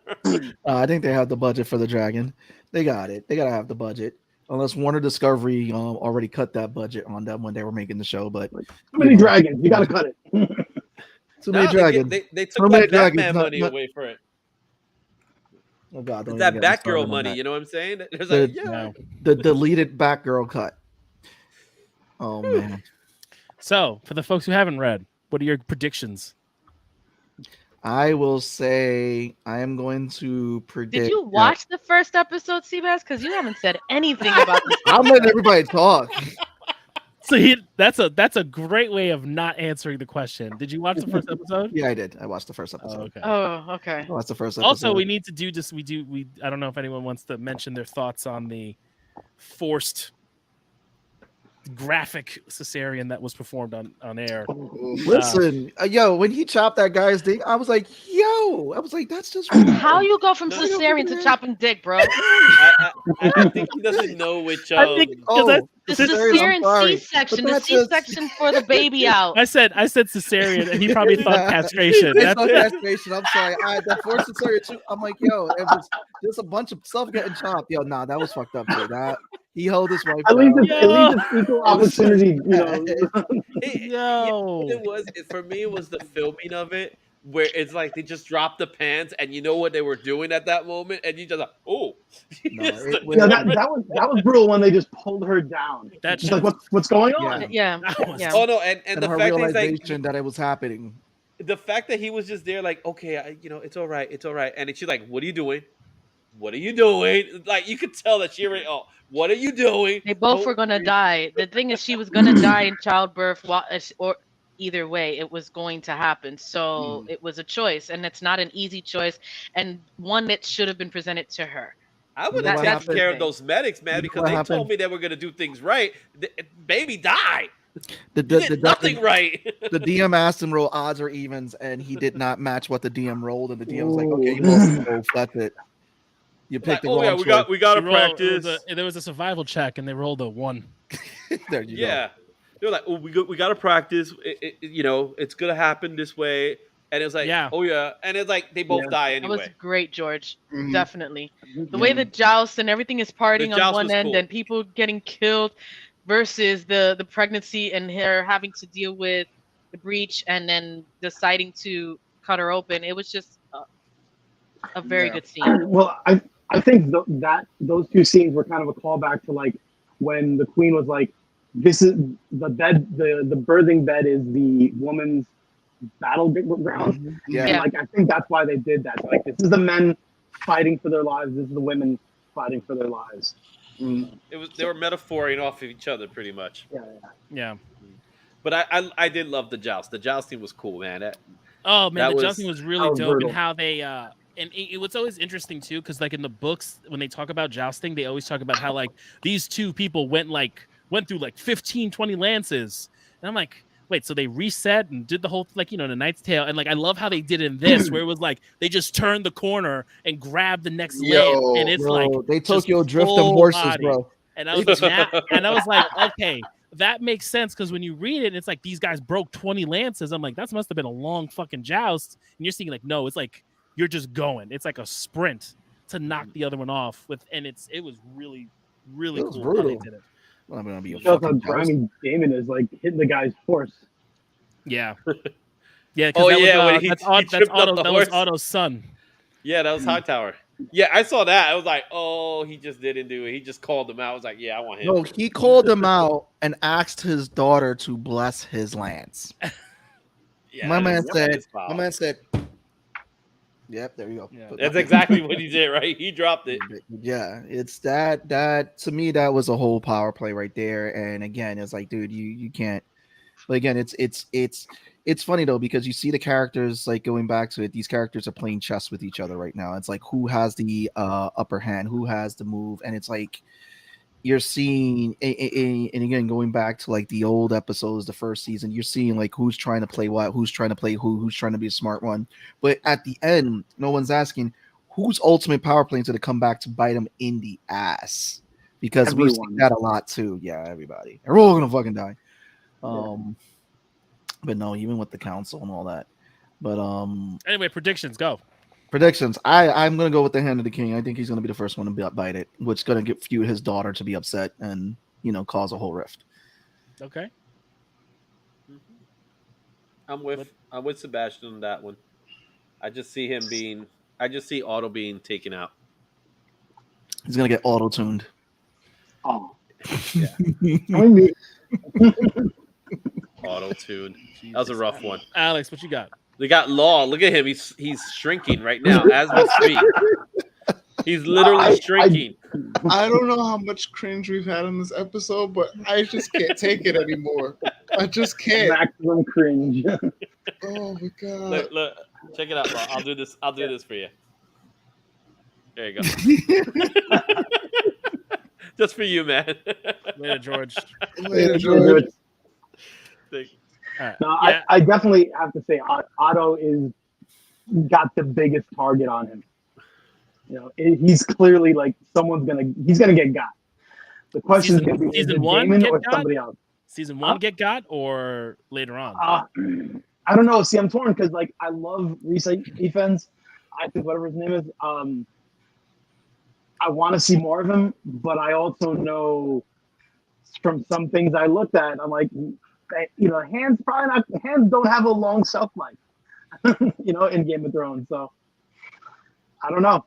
I think they have the budget for the dragon. They got it. They gotta have the budget. Unless Warner Discovery already cut that budget on them when they were making the show. But too many dragons. You gotta cut it. Too many dragons. They took that Batman money away for it. Oh God! That Batgirl money. You know what I'm saying? There's the deleted Batgirl cut. Oh man. So, for the folks who haven't read, what are your predictions? I will say I am going to predict. Did you watch the first episode, Seabass? Because you haven't said anything about this. I'm letting everybody talk. So that's a great way of not answering the question. Did you watch the first episode? Yeah, I did. I watched the first episode. Okay. I watched the first episode. Also, we need to do just I don't know if anyone wants to mention their thoughts on the forced graphic cesarean that was performed on air. Listen, when he chopped that guy's dick, I was like, that's just how you go from cesarean to chopping dick, bro. I think he doesn't know which. The cesarean C-section, the C-section for the baby out. I said cesarean, and he probably thought castration. Castration. I'm sorry. That forced cesarean too. I'm like, it was just a bunch of stuff getting chopped. That was fucked up. Too. That he held his wife. At least it's equal opportunity. For me, it was the filming of it, where it's like they just dropped the pants, and you know what they were doing at that moment, and you just like, oh. That was brutal when they just pulled her down. That's just like what's going on? Yeah. Oh no, and the her fact realization that it was happening. The fact that he was just there, like, okay, it's all right, and she's like, what are you doing? what are you doing? Like you could tell that she already. Oh, what are you doing? They both were gonna die. The thing is, she was gonna die in childbirth, or either way, it was going to happen. So it was a choice, and it's not an easy choice, and one that should have been presented to her. I would have taken care of those medics, man, because they told me they were going to do things right. Baby died. You did nothing right. The DM asked him roll odds or evens, and he did not match what the DM rolled. And the DM was like, "Okay, you lost both. That's it. You picked the wrong choice." we got to practice. There was a survival check, and they rolled a 1. There you go. They were like, "Oh, we got to practice. It's going to happen this way." And it was like, oh yeah, and it's like they both die anyway. It was great, George. Definitely. The way the joust and everything is partying on one end, and people getting killed, versus the pregnancy and her having to deal with the breach, and then deciding to cut her open. It was just a very good scene. Well, I think that those two scenes were kind of a callback to like when the queen was like, "This is the bed. The birthing bed is the woman's battleground." Yeah. Like I think that's why they did that. Like this is the men fighting for their lives. This is the women fighting for their lives. They were metaphoring off of each other pretty much. Yeah. But I did love the joust. The jousting was cool, man. The jousting was really dope, and how they and it was always interesting too, because like in the books when they talk about jousting, they always talk about how like these two people went through like 15, 20 lances, and I'm like, wait, so they reset and did the whole the Knight's Tale, and like I love how they did in this, where it was like they just turned the corner and grabbed the next lance, and it's like they Tokyo drift them horses, body. Bro. And I was like, okay, that makes sense, because when you read it, it's like these guys broke 20 lances. I'm like, that must have been a long fucking joust, and you're seeing like, no, it's like you're just going. It's like a sprint to knock the other one off it was really, really cool how they did it. Well, I'm gonna be how grimy Damon is like hitting the guy's horse. Yeah. Yeah. When he tripped up the horse. Was Otto's son. Yeah, that was Hightower. Yeah, I saw that. I was like, oh, he just didn't do it. He just called him out. I was like, yeah, I want him. No, he called him out and asked his daughter to bless his lance. My man said, yep, there you go. Yeah. That's exactly what he did, right? He dropped it. Yeah, it's that to me, that was a whole power play right there. And again, it's like, dude, you can't. But again, it's funny though, because you see the characters, like going back to it, these characters are playing chess with each other right now. It's like who has the upper hand, who has the move, and it's like you're seeing, and again, going back to like the old episodes, the first season, you're seeing like who's trying to play what, who's trying to play who's trying to be a smart one. But at the end, no one's asking whose ultimate power play is going to come back to bite them in the ass, because we've seen that a lot too. Yeah, everybody, we're all gonna fucking die. But no, even with the council and all that. But anyway, predictions, go. Predictions. I'm gonna go with the hand of the king. I think he's gonna be the first one to bite it, which is gonna get his daughter to be upset and cause a whole rift. Okay. I'm with Sebastian on that one. I just see Otto being taken out. He's gonna get auto-tuned. Oh. Yeah. Auto-tuned. That was a rough one. Alex, what you got? They got Law. Look at him. He's shrinking right now as we speak. He's literally shrinking. I don't know how much cringe we've had in this episode, but I just can't take it anymore. I just can't. Maximum cringe. Oh my god! Look, check it out, Law. I'll do this. I'll do this for you. There you go. Just for you, man. Later, George. Later, George. Right. No, yeah. I definitely have to say Otto is got the biggest target on him. He's clearly like he's gonna get got. The question is gonna be season one Damon or somebody else. Season one get got or later on? I don't know. See, I'm torn because like I love Reese Ifans. I think whatever his name is. I want to see more of him, but I also know from some things I looked at, I'm like, hands don't have a long shelf life, in Game of Thrones. So I don't know.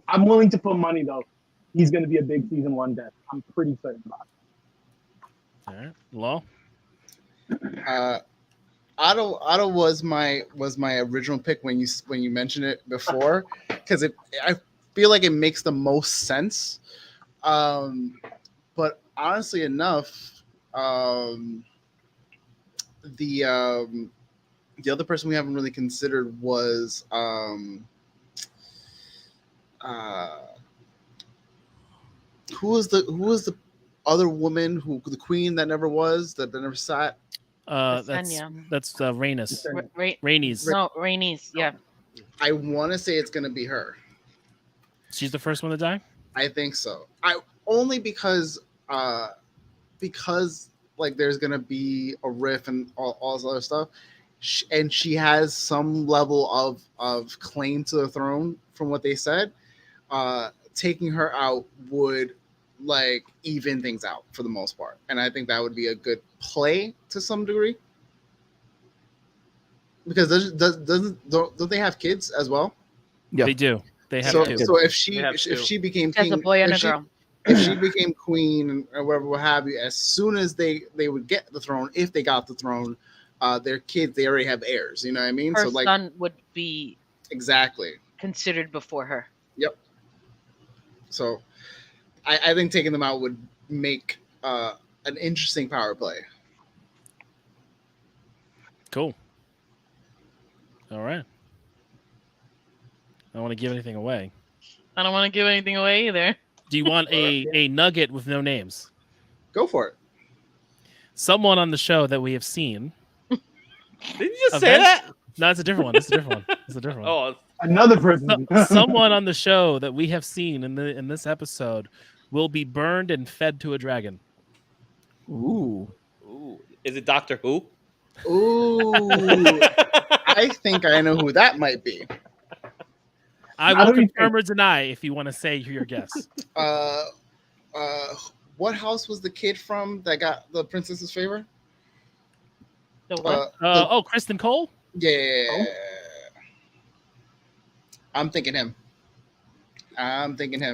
I'm willing to put money though. He's going to be a big season 1 death. I'm pretty certain about it. All right, Law. Otto was my original pick when you mentioned it before, because feel like it makes the most sense. But honestly enough, the other person we haven't really considered was who was the other woman the queen that never was that never sat. That's Rhaenys. Rhaenys. No, Rhaenys. Yeah. I want to say it's gonna be her. She's the first one to die. I think so. Only because like there's gonna be a riff and all this other stuff, and she has some level of claim to the throne from what they said. Taking her out would like even things out for the most part, and I think that would be a good play to some degree. Because don't they have kids as well? Yeah, they do. They have so, two. so if she became That's king, a boy and a girl. if she became queen or whatever, what have you, as soon as they would get the throne, if they got the throne, their kids, they already have heirs. You know what I mean? Her so like son would be exactly considered before her. Yep. So I think taking them out would make an interesting power play. Cool. All right. I don't want to give anything away. I don't want to give anything away either. Do you want a nugget with no names? Go for it. Someone on the show that we have seen. Did you just say that? No, it's a different one. It's a different one. It's a different one. Oh, Another person. Someone on the show that we have seen in this episode will be burned and fed to a dragon. Ooh. Ooh. Is it Doctor Who? Ooh. I think I know who that might be. I will confirm or deny if you want to say your guess. What house was the kid from that got the princess's favor? The what? Kristen Cole? Yeah. Oh. I'm thinking him.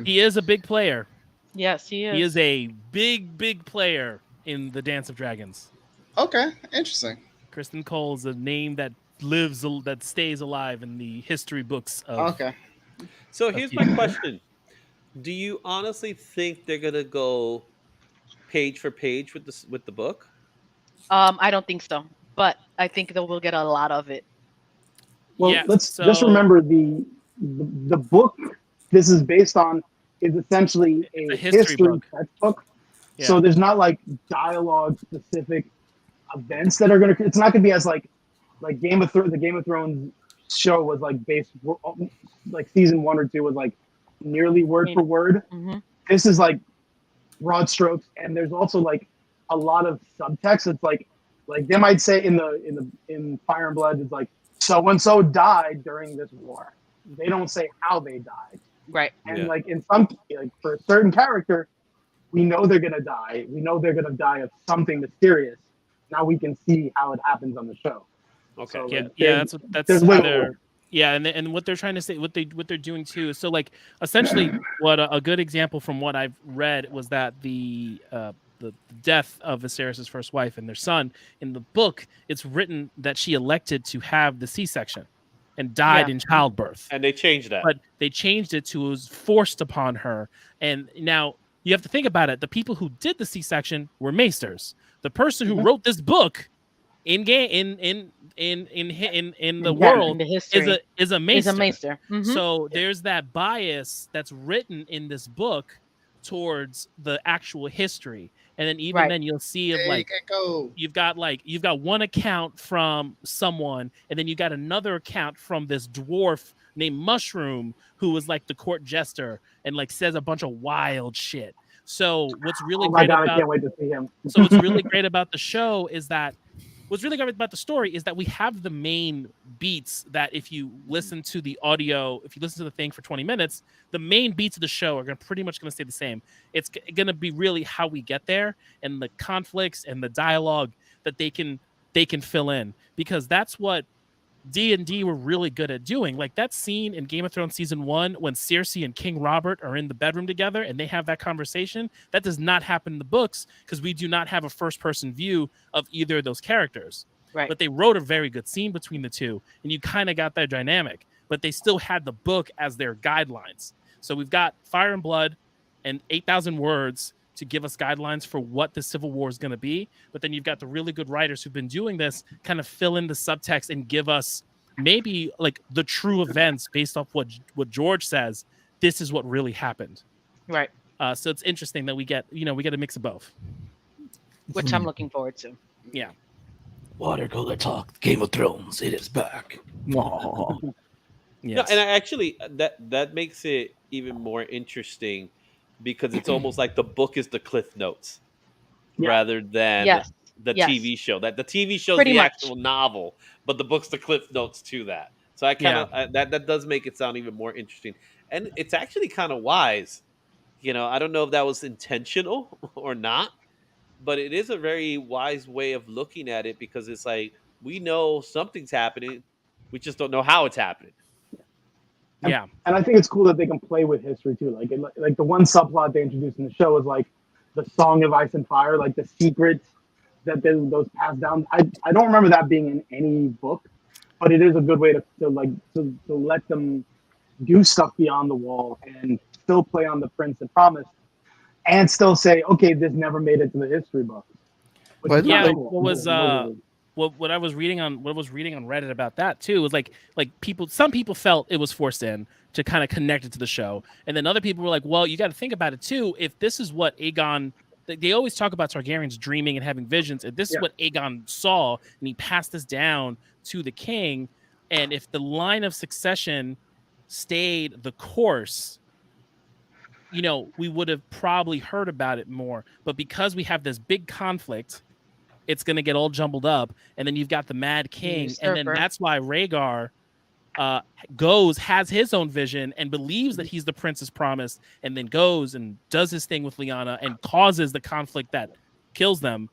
He is a big player. Yes, he is. He is a big player in the Dance of Dragons. Okay, interesting. Kristen Cole is a name that stays alive in the history books of. Okay. So here's my question: do you honestly think they're gonna go page for page with the book? I don't think so, but I think that we'll get a lot of it. Well, let's just remember the book this is based on is essentially a history textbook. Yeah. So there's not like dialogue specific events that are gonna. It's not gonna be as like the Game of Thrones show was like based like season 1 or 2 was like nearly word for word. Mm-hmm. This is like broad strokes, and there's also like a lot of subtext. It's like they might say in Fire and Blood, it's like so and so died during this war. They don't say how they died. Right. And like in some like for a certain character, we know they're gonna die. We know they're gonna die of something mysterious. Now we can see how it happens on the show. Okay. So, that's and what they're trying to say, what they're doing too. So like essentially, what a good example from what I've read was that the death of Viserys' first wife and their son in the book, it's written that she elected to have the C-section and died in childbirth. And they changed that. But they changed it to it was forced upon her. And now you have to think about it. The people who did the C-section were maesters. The person who wrote this book in the world is a maester. He's a maester. Mm-hmm. So there's that bias that's written in this book towards the actual history. And then even then you'll see you've got one account from someone, and then you got another account from this dwarf named Mushroom who was like the court jester and like says a bunch of wild shit. So what's really great about I can't wait to see him. So what's really great about the show is that what's really great about the story is that we have the main beats that if you listen to the audio, if you listen to the thing for 20 minutes, the main beats of the show are pretty much going to stay the same. It's going to be really how we get there and the conflicts and the dialogue that they can fill in, because that's what D&D were really good at doing. Like that scene in Game of Thrones season 1 when Cersei and King Robert are in the bedroom together and they have that conversation, that does not happen in the books because we do not have a first person view of either of those characters. Right. But they wrote a very good scene between the two and you kind of got that dynamic, but they still had the book as their guidelines. So we've got Fire and Blood and 8,000 words to give us guidelines for what the Civil War is going to be. But then you've got the really good writers who've been doing this kind of fill in the subtext and give us maybe like the true events based off what George says. This is what really happened. Right. So it's interesting that we get a mix of both. Which I'm looking forward to. Yeah. Water cooler talk. Game of Thrones. It is back. No, and actually that makes it even more interesting because it's almost like the book is the Cliff Notes rather than the TV show. That the TV show is the actual novel, but the book's the Cliff Notes to that. So I kind of that does make it sound even more interesting, and it's actually kind of wise. I don't know if that was intentional or not, but it is a very wise way of looking at it because it's like we know something's happening, we just don't know how it's happening. Yeah, and I think it's cool that they can play with history too. Like the one subplot they introduced in the show is like the Song of Ice and Fire, like the secrets that those passed down. I don't remember that being in any book, but it is a good way to let them do stuff beyond the wall and still play on the Prince and Promise, and still say, okay, this never made it to the history book. But yeah, what I was reading on Reddit about that too was like some people felt it was forced in to kind of connect it to the show, and then other people were like, well, you got to think about it too. If this is what Aegon, they always talk about Targaryens dreaming and having visions. If this is what Aegon saw and he passed this down to the king, and if the line of succession stayed the course, we would have probably heard about it more. But because we have this big conflict, it's going to get all jumbled up. And then you've got the Mad King. And then that's why Rhaegar has his own vision and believes that he's the Prince's Promise, and then goes and does his thing with Lyanna and causes the conflict that kills them.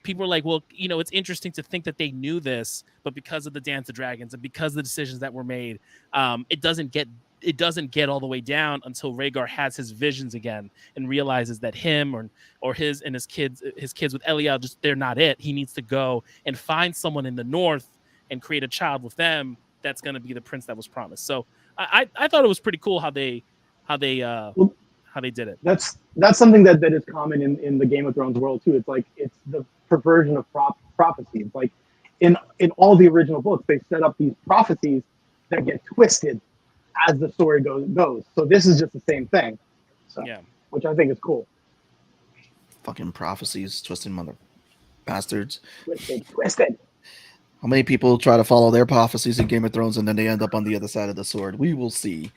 People are like, well, it's interesting to think that they knew this, but because of the Dance of Dragons and because of the decisions that were made, it doesn't get all the way down until Rhaegar has his visions again and realizes that him or his kids with Eliel, they're not it. He needs to go and find someone in the north and create a child with them that's going to be the prince that was promised. So I thought it was pretty cool how they did it. That's something that is common in the Game of Thrones world too. It's like it's the perversion of prophecy. It's like in all the original books, they set up these prophecies that get twisted as the story goes. So this is just the same thing. So, which I think is cool. Fucking prophecies, twisting mother bastards. Twisted. How many people try to follow their prophecies in Game of Thrones and then they end up on the other side of the sword? We will see.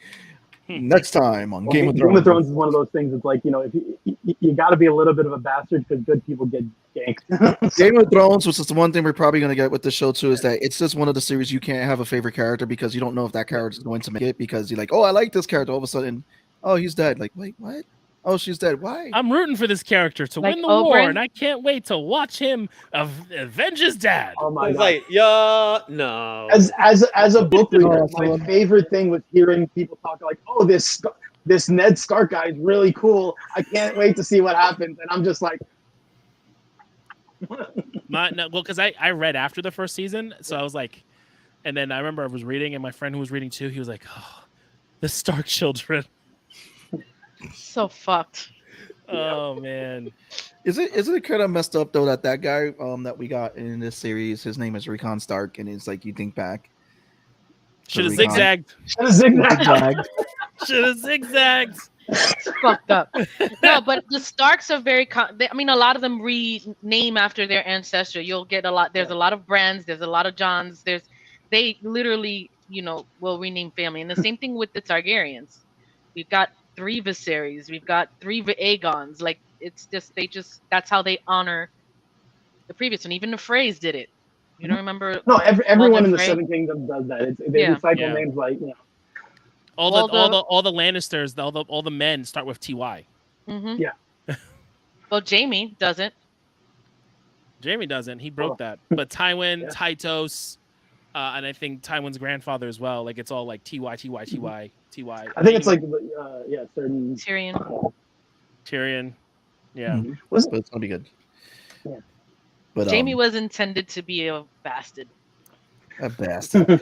Next time on Game of Thrones. Game of Thrones is one of those things. It's like, if you got to be a little bit of a bastard because good people get ganked. Game of Thrones, which is the one thing we're probably going to get with this show too, is that it's just one of the series you can't have a favorite character because you don't know if that character is going to make it, because you're like, oh, I like this character. All of a sudden, oh, he's dead. Like, wait, what? Oh, she's dead. Why? I'm rooting for this character to win the war, and I can't wait to watch him avenge his dad. Oh my God. Like, no. As a book reader, my favorite thing was hearing people talk like, oh, this Ned Stark guy is really cool. I can't wait to see what happens. And I'm just like, because I read after the first season, so I was like, and then I remember I was reading, and my friend who was reading too, he was like, oh, the Stark children. So fucked. Oh man, isn't it kind of messed up though that guy that we got in this series, his name is Rickon Stark, and it's like you think back, should have zigzagged. It's fucked up. No, but the Starks are very. A lot of them rename after their ancestor. You'll get a lot. There's a lot of Brands. There's a lot of Johns. They literally, will rename family, and the same thing with the Targaryens. We've got 3 Viserys, we've got 3 Aegons. Like it's just that's how they honor the previous one. Even the Freys did it. You don't remember? No, everyone in the Seven Kingdoms does that. They recycle names like all the Lannisters, all the men start with TY. Mm-hmm. Yeah. Well, Jaime doesn't. He broke that. But Tywin, Tytos, and I think Tywin's grandfather as well. Like it's all like TY. I think it's like certain Tyrion. Yeah. Mm-hmm. But it's gonna be good. Yeah. But Jaime was intended to be a bastard. A bastard.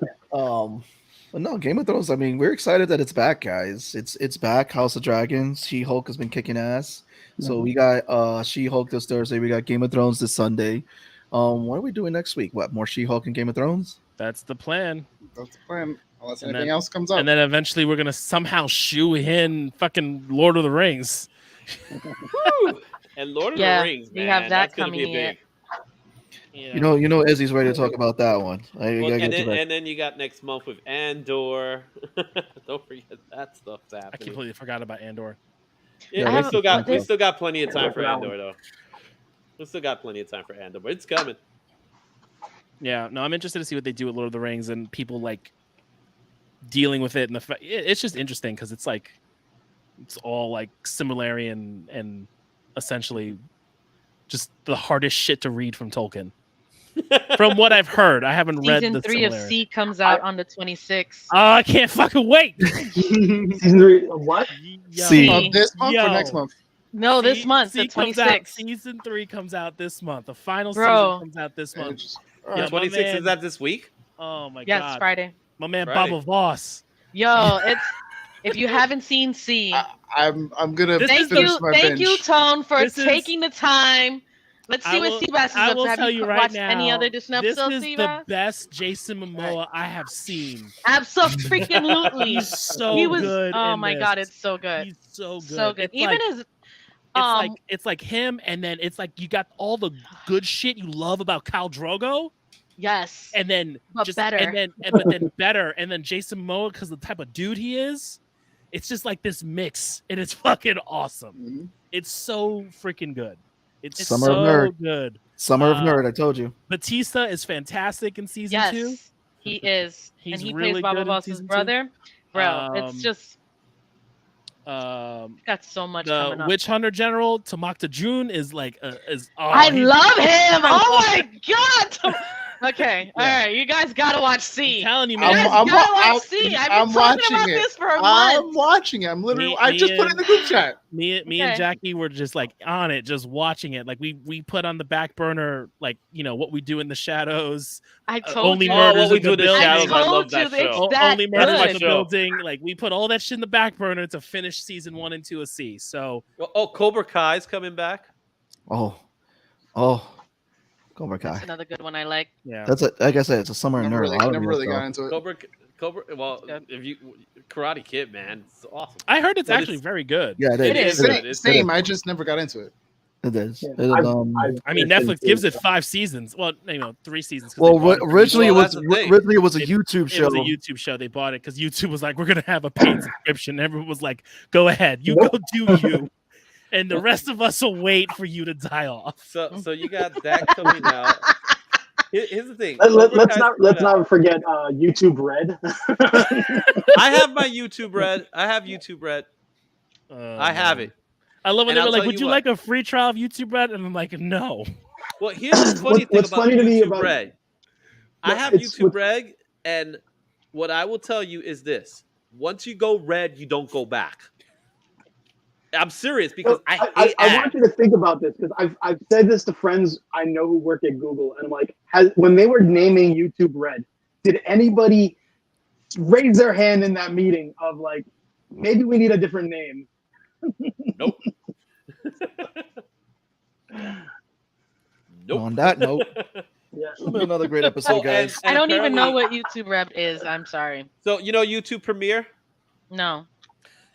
But no, Game of Thrones. I mean, we're excited that it's back, guys. It's back. House of Dragons. She-Hulk has been kicking ass. So we got She-Hulk this Thursday. We got Game of Thrones this Sunday. What are we doing next week? What, more She-Hulk and Game of Thrones? That's the plan. That's the plan. Unless anything else comes up. And then eventually we're gonna somehow shoe in fucking Lord of the Rings. And Lord of the Rings, man, we have that that's gonna coming be a big. You know, Izzy's ready to talk about that one. And then you got next month with Andor. Don't forget that stuff's happening. I completely forgot about Andor. Yeah, we still got plenty of time for Andor, though. We still got plenty of time for Andor, but it's coming. Yeah, no, I'm interested to see what they do with Lord of the Rings and people like dealing with it, and it's just interesting because it's like it's all like similarity and essentially just the hardest shit to read from Tolkien. From what I've heard, I haven't read Season the 3 of C comes out on the 26th. Oh, I can't fucking wait. Season 3 of what? See, this month or next month? No, this month, the 26th. Season 3 comes out this month. The final Bro. season comes out this month. Yeah, 26 is that this week? Oh my god. Yes, Friday. My man Friday. Baba Voss. Yo, it's if you haven't seen C, I'm gonna thank finish you, my thank binge. you, Tone, for This is- taking the time. Let's see what Seabass is I up will to. Have tell you you right watched now. any other Disney This episodes, is the Seabass? best Jason Momoa I have seen. Absolutely. He's so He was. good. Oh in my this. god, it's so good. He's so good. So good. It's Even like, his it's like him, and then it's like you got all the good shit you love about Khal Drogo, yes, and then but just better. but then better, and then Jason Momoa because the type of dude he is. It's just like this mix, and it's fucking awesome. Mhm. It's so freaking good. It's Summer of so Nerd. good. Summer of Nerd, I told you. Batista is fantastic in season Yes, 2. he is, He's and he really plays Baba good in Voss's season 2. brother. Bro, it's just Um, got so much the coming up. Witch Hunter General Tamakta June is like I he- love him. I Oh love my god. Okay, all right, you guys gotta watch C. I'm telling you, You man. guys gotta watch C. I've been talking about this for a I'm month. watching it. I'm literally. Me- I me just put it in the group chat. Me Okay. and Jackie were just like on it, just watching it. Like we put on the back burner, like What We Do in the Shadows. I told Only you. Murders What We in Do in the Building. Shadows, I told love that you that show. it's that Only Murders good. in the Show. Building. Like we put all that shit in the back burner to finish season 1 and 2 of C. So Oh, Cobra Kai's coming back. Oh, Cobra Kai. That's another good one I like. yeah, Like I said, it's a summer of Never nerd. really got into it. Cobra. Well, if you Karate Kid, man, it's awesome. I heard it's But actually very good. Yeah, It is. Same. I just never got into it. It is. Yeah, It is, I mean, Netflix gives it 5 seasons. Well, 3 seasons. 'cause well, they bought it. originally Well, it that's was the thing. a YouTube It show. was a YouTube show. They bought it because YouTube was like, "We're gonna have a paid subscription." Everyone was like, "Go ahead, you Nope. go do you," and the rest of us will wait for you to die off. So you got that coming out. Here's the thing. Let's Cobra Kai's not coming out. forget YouTube Red. I have my YouTube Red. I have YouTube Red. I have it. I love when And they I'll were like, tell "Would you you what. like a free trial of YouTube Red?" And I'm like, "No." Well, here's the funny thing What's about funny to me YouTube about- Red. I Yeah, have it's YouTube Red, and what I will tell you is this: once you go red, you don't go back. I'm serious because I hate I ads. want you to think about this because I've said this to friends I know who work at Google, and I'm like, when they were naming YouTube Red, did anybody raise their hand in that meeting of like, maybe we need a different name? Nope. Nope. On that note, Yeah. it's been another great episode, Oh, guys. I don't even know apparently- what YouTube Red is. I'm sorry. So YouTube Premiere. No.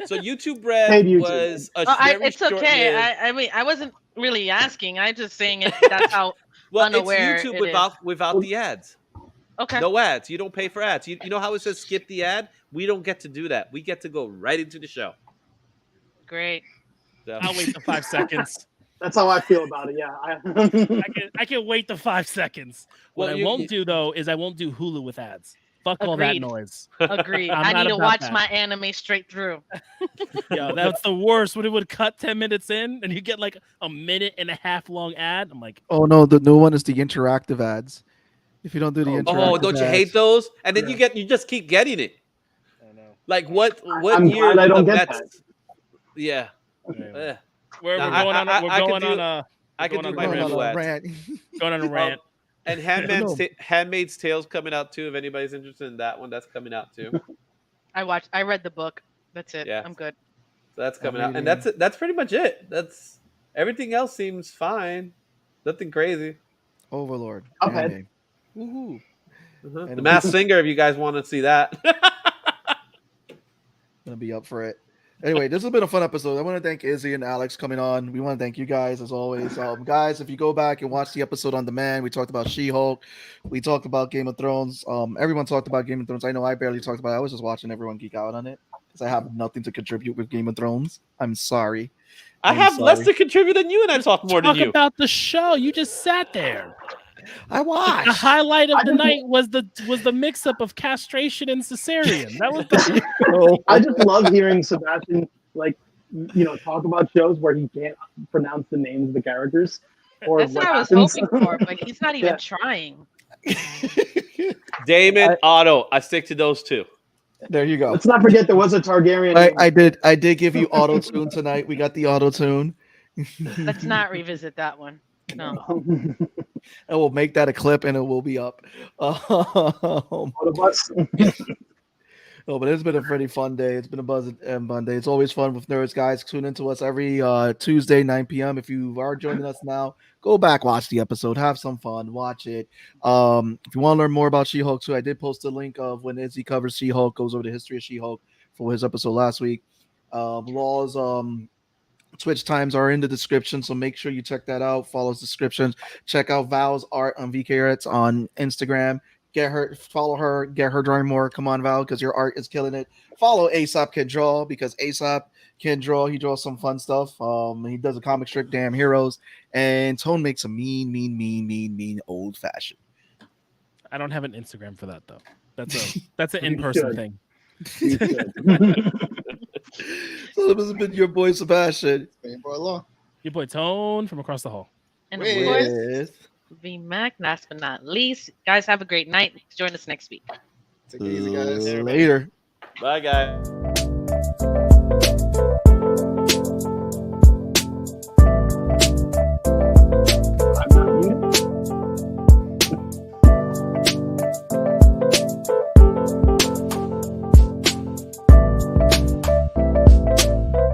So YouTube Paid Red YouTube. was a Oh, very it's okay. short-lived- I mean, I wasn't really asking. I just saying it. That's how. well, unaware it's YouTube it without the ads. Okay. No ads. You don't pay for ads. You know how it says skip the ad? We don't get to do that. We get to go right into the show. Great. So, I'll wait the 5 seconds. That's how I feel about it. Yeah. I can wait the 5 seconds. What Well, I won't do though is I won't do Hulu with ads. Fuck all that Agreed. noise. Agreed. I'm I not need to about watch that. my anime straight through. Yo, that's the worst. When it would cut 10 minutes in and you get like a minute and a half long ad. I'm like, Oh no, the new one is the interactive ads. If you don't do the interactive oh, don't you ads, hate those? And then Yeah. you just keep getting it. I know. Like what I'm year? glad I did don't the get Mets- Yeah. Anyway. Eh. We're Now, going on. I We're could going do- on a. I could do going my on a going on Hulu a ads. rant. Going on a rant. And Handmaid's Tale's coming out too. If anybody's interested in that one, that's coming out too. I read the book. That's it. Yeah. I'm good. So that's coming out, and that's pretty much it. That's everything else seems fine. Nothing crazy. Overlord. Okay. Woohoo. The Masked Singer, if you guys want to see that. Gonna be up for it. Anyway, this has been a fun episode. I want to thank Izzy and Alex coming on. We want to thank you guys as always. Guys, if you go back and watch the episode on demand, we talked about She-Hulk. We talked about Game of Thrones. Everyone talked about Game of Thrones. I know I barely talked about it. I was just watching everyone geek out on it because I have nothing to contribute with Game of Thrones. I'm sorry. I have less to contribute than you, and I talk more than you. Talk about the show. You just sat there. I watched. The highlight of the night was the mix-up of castration and cesarean. That was I just love hearing Sebastian talk about shows where he can't pronounce the names of the characters. Or that's what I was hoping for, but he's not even trying. Damon, Otto. I stick to those two. There you go. Let's not forget there was a Targaryen. I did give you auto tune tonight. We got the auto tune. Let's not revisit that one. No. And we'll make that a clip and it will be up. But it's been a pretty fun day. It's been a buzz and fun day. It's always fun with nerds, guys. Tune into us every Tuesday, 9 p.m. If you are joining us now, go back, watch the episode, have some fun, watch it. If you want to learn more about She-Hulk too, I did post a link of when Izzy covers She-Hulk, goes over the history of She-Hulk for his episode last week. Law's Twitch times are in the description, so make sure you check that out. Follow his descriptions. Check out Val's art on VKRets on Instagram. Follow her, get her drawing more. Come on, Val, because your art is killing it. Follow Aesop Can Draw because Aesop can draw. He draws some fun stuff. He does a comic strip, Damn Heroes, and Tone makes a mean old fashioned. I don't have an Instagram for that though. That's an in-person thing. So this has been your boy Sebastian. Your boy Tone from across the hall. And of course, Vmac, last but not least. Guys, have a great night. Join us next week. Take it easy, guys. Later. Bye, guys.